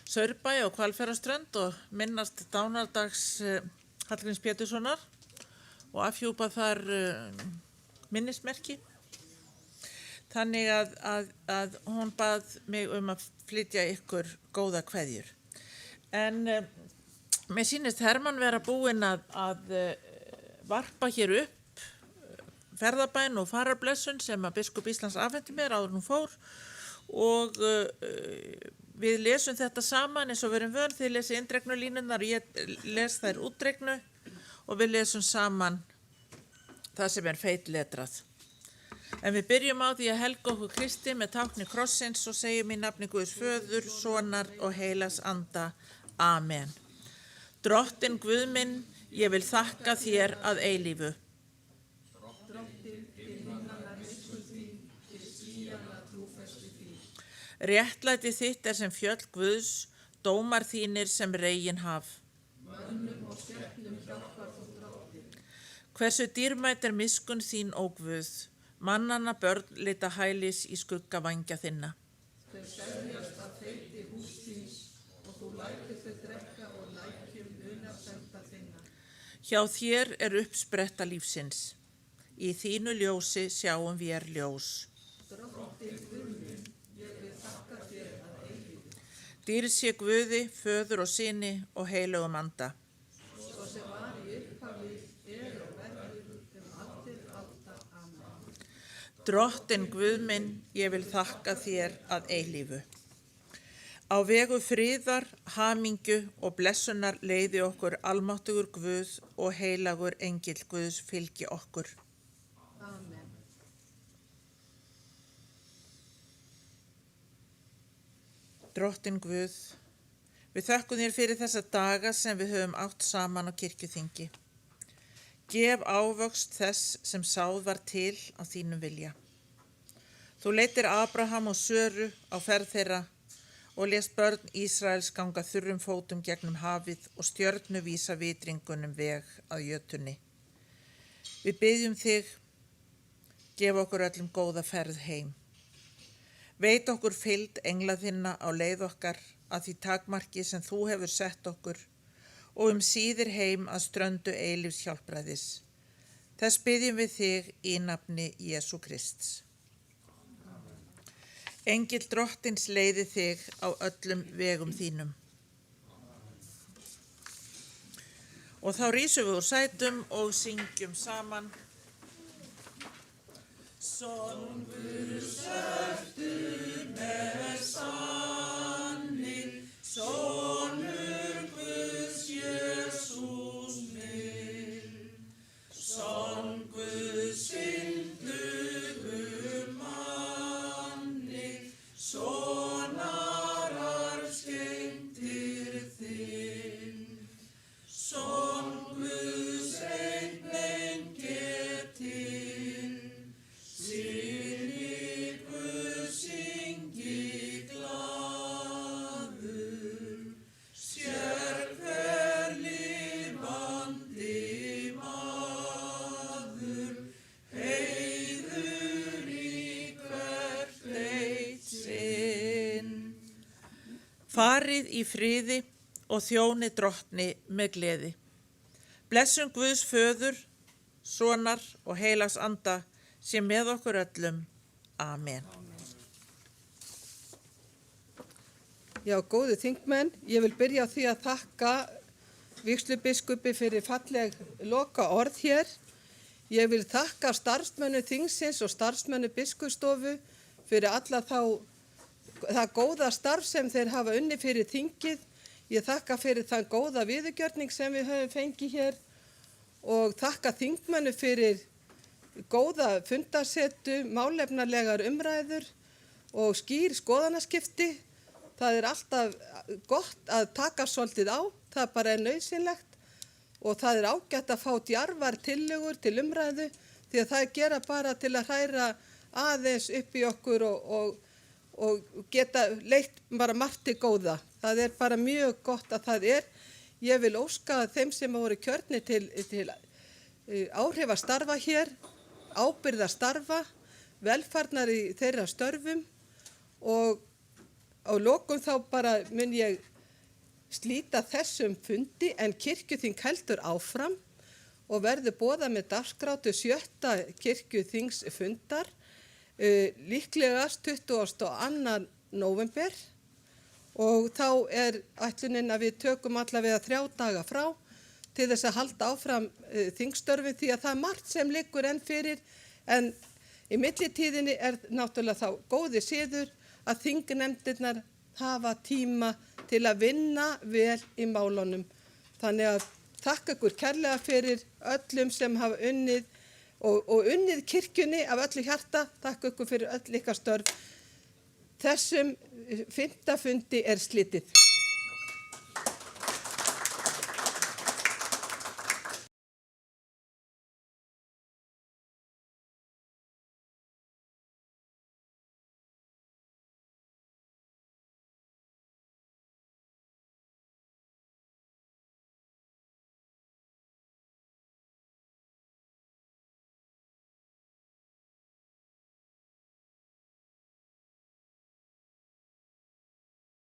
Saurbæ og Hvalfjarðarströnd og minnast dánardags Hallgríms Péturssonar og afhjúpa þar minnismerki. Þannig að hún bað mig að flytja ykkur góða kveðjur. En mér sýnist Hermann vera búinn að varpa hér upp ferðabæn og fararblessun sem að biskup Íslands afhenti mér áður hún fór og við lesum þetta saman eins og við erum vön. Þið lesið indregnu línurnar og ég les þær útdregnu og við lesum saman það sem er feitletrað. En við byrjum á því að helga okkur Kristi með tákni krossins og segjum í nafni Guðs föður, sonar og heilags anda. Amen. Drottinn Guð minn, ég vil þakka þér að eilífu. Réttlæti þitt er sem fjöll Guðs, dómar þínir sem regin haf. Hversu dýrmæt er miskunn þín, ó Guð, mannanna börn leita hælis í skugga vængja þinna. Þau seljast að feiti hús þíns og þú lætur þau drekka og lækjum unarsenda þinna. Hjá þér er uppspretta lífsins. Í þínu ljósi sjáum vér ljós. Drottinn Guð minn, ég vil þakka þér að eilífu. Dýrð sé Guði, föður og syni og heilögum anda. Svo sem var í upphafi, er og verður allir alda. Amen. Drottinn Guð minn, ég vil þakka þér að eilífu. Á vegu friðar, hamingju og blessunar leiði okkur almáttugur Guð og heilagur engill Guðs fylgi okkur. Amen. Drottinn Guð, við þökkum þér fyrir þessa daga sem við höfum átt saman á kirkjuþingi. Gef ávöxt þess sem sáð var til á þínum vilja. Þú leiddir Abraham og Söru á ferð þeirra og lést börn Ísraels ganga þurrum fótum gegnum hafið og stjörnu vísa vitringunum veg að jötunni. Við biðjum þig, gef okkur öllum góða ferð heim. Veit okkur fylgd engla þinna á leið okkar að því takmarki sem þú hefur sett okkur og síðir heim að ströndu eilífs hjálpræðis. Þess biðjum við þig í nafni Jesú Krists. Engill drottins leiði þig á öllum vegum þínum. Og þá rísum við úr sætum og syngjum saman. Songur svertu með sannir, sonur Guðs Jesús minn, songur syndugum manni, sonar arfskengtir þinn, son Guðs einn engetil, farið í friði og þjóni drottni með gleði. Blessun Guðs föður, sonar og heilags anda sé með okkur öllum. Amen. Já, góðu þingmenn, ég vil byrja á því að þakka vígslubiskupi fyrir falleg loka orð hér. Ég vil þakka starfsmönnum þingsins og starfsmönnum biskupsstofu fyrir alla það góða starf sem þeir hafa unni fyrir þingið. Ég þakka fyrir þann góða viðurgjörning sem við höfum fengið hér og þakka þingmennu fyrir góða fundarsetu, málefnalegar umræður og skýr skoðanaskipti. Það er alltaf gott að taka svolítið á, það bara er nauðsynlegt og það er ágætt að fá djarfar tillögur til umræðu því að það gera bara til að hræra aðeins upp í okkur og geta leitt bara margt til góða. Það er bara mjög gott að það er. Ég vil óska þeim sem voru kjörnir til áhrifastarfa hér, ábyrgðastarfa, velfarnar í þeirra störfum og á lokum þá bara mun ég slíta þessum fundi en kirkjuþing heldur áfram og verður boðað með dagskrá til 7. kirkjuþingsfundar líklegast 22. nóvember og þá er ætlunin að við tökum allavega 3 daga frá til þess að halda áfram þingstörfin því að það er margt sem liggur enn fyrir en í millitíðinni er náttúrulega þá góði siður að þingnefndirnar hafa tíma til að vinna vel í málunum. Þannig að þakka ykkur kærlega fyrir öllum sem hafa unnið og unnið kirkjunni af öllu hjarta. Þakka ykkur fyrir öll ykkar störf. Þessum 5. fundi er slitið.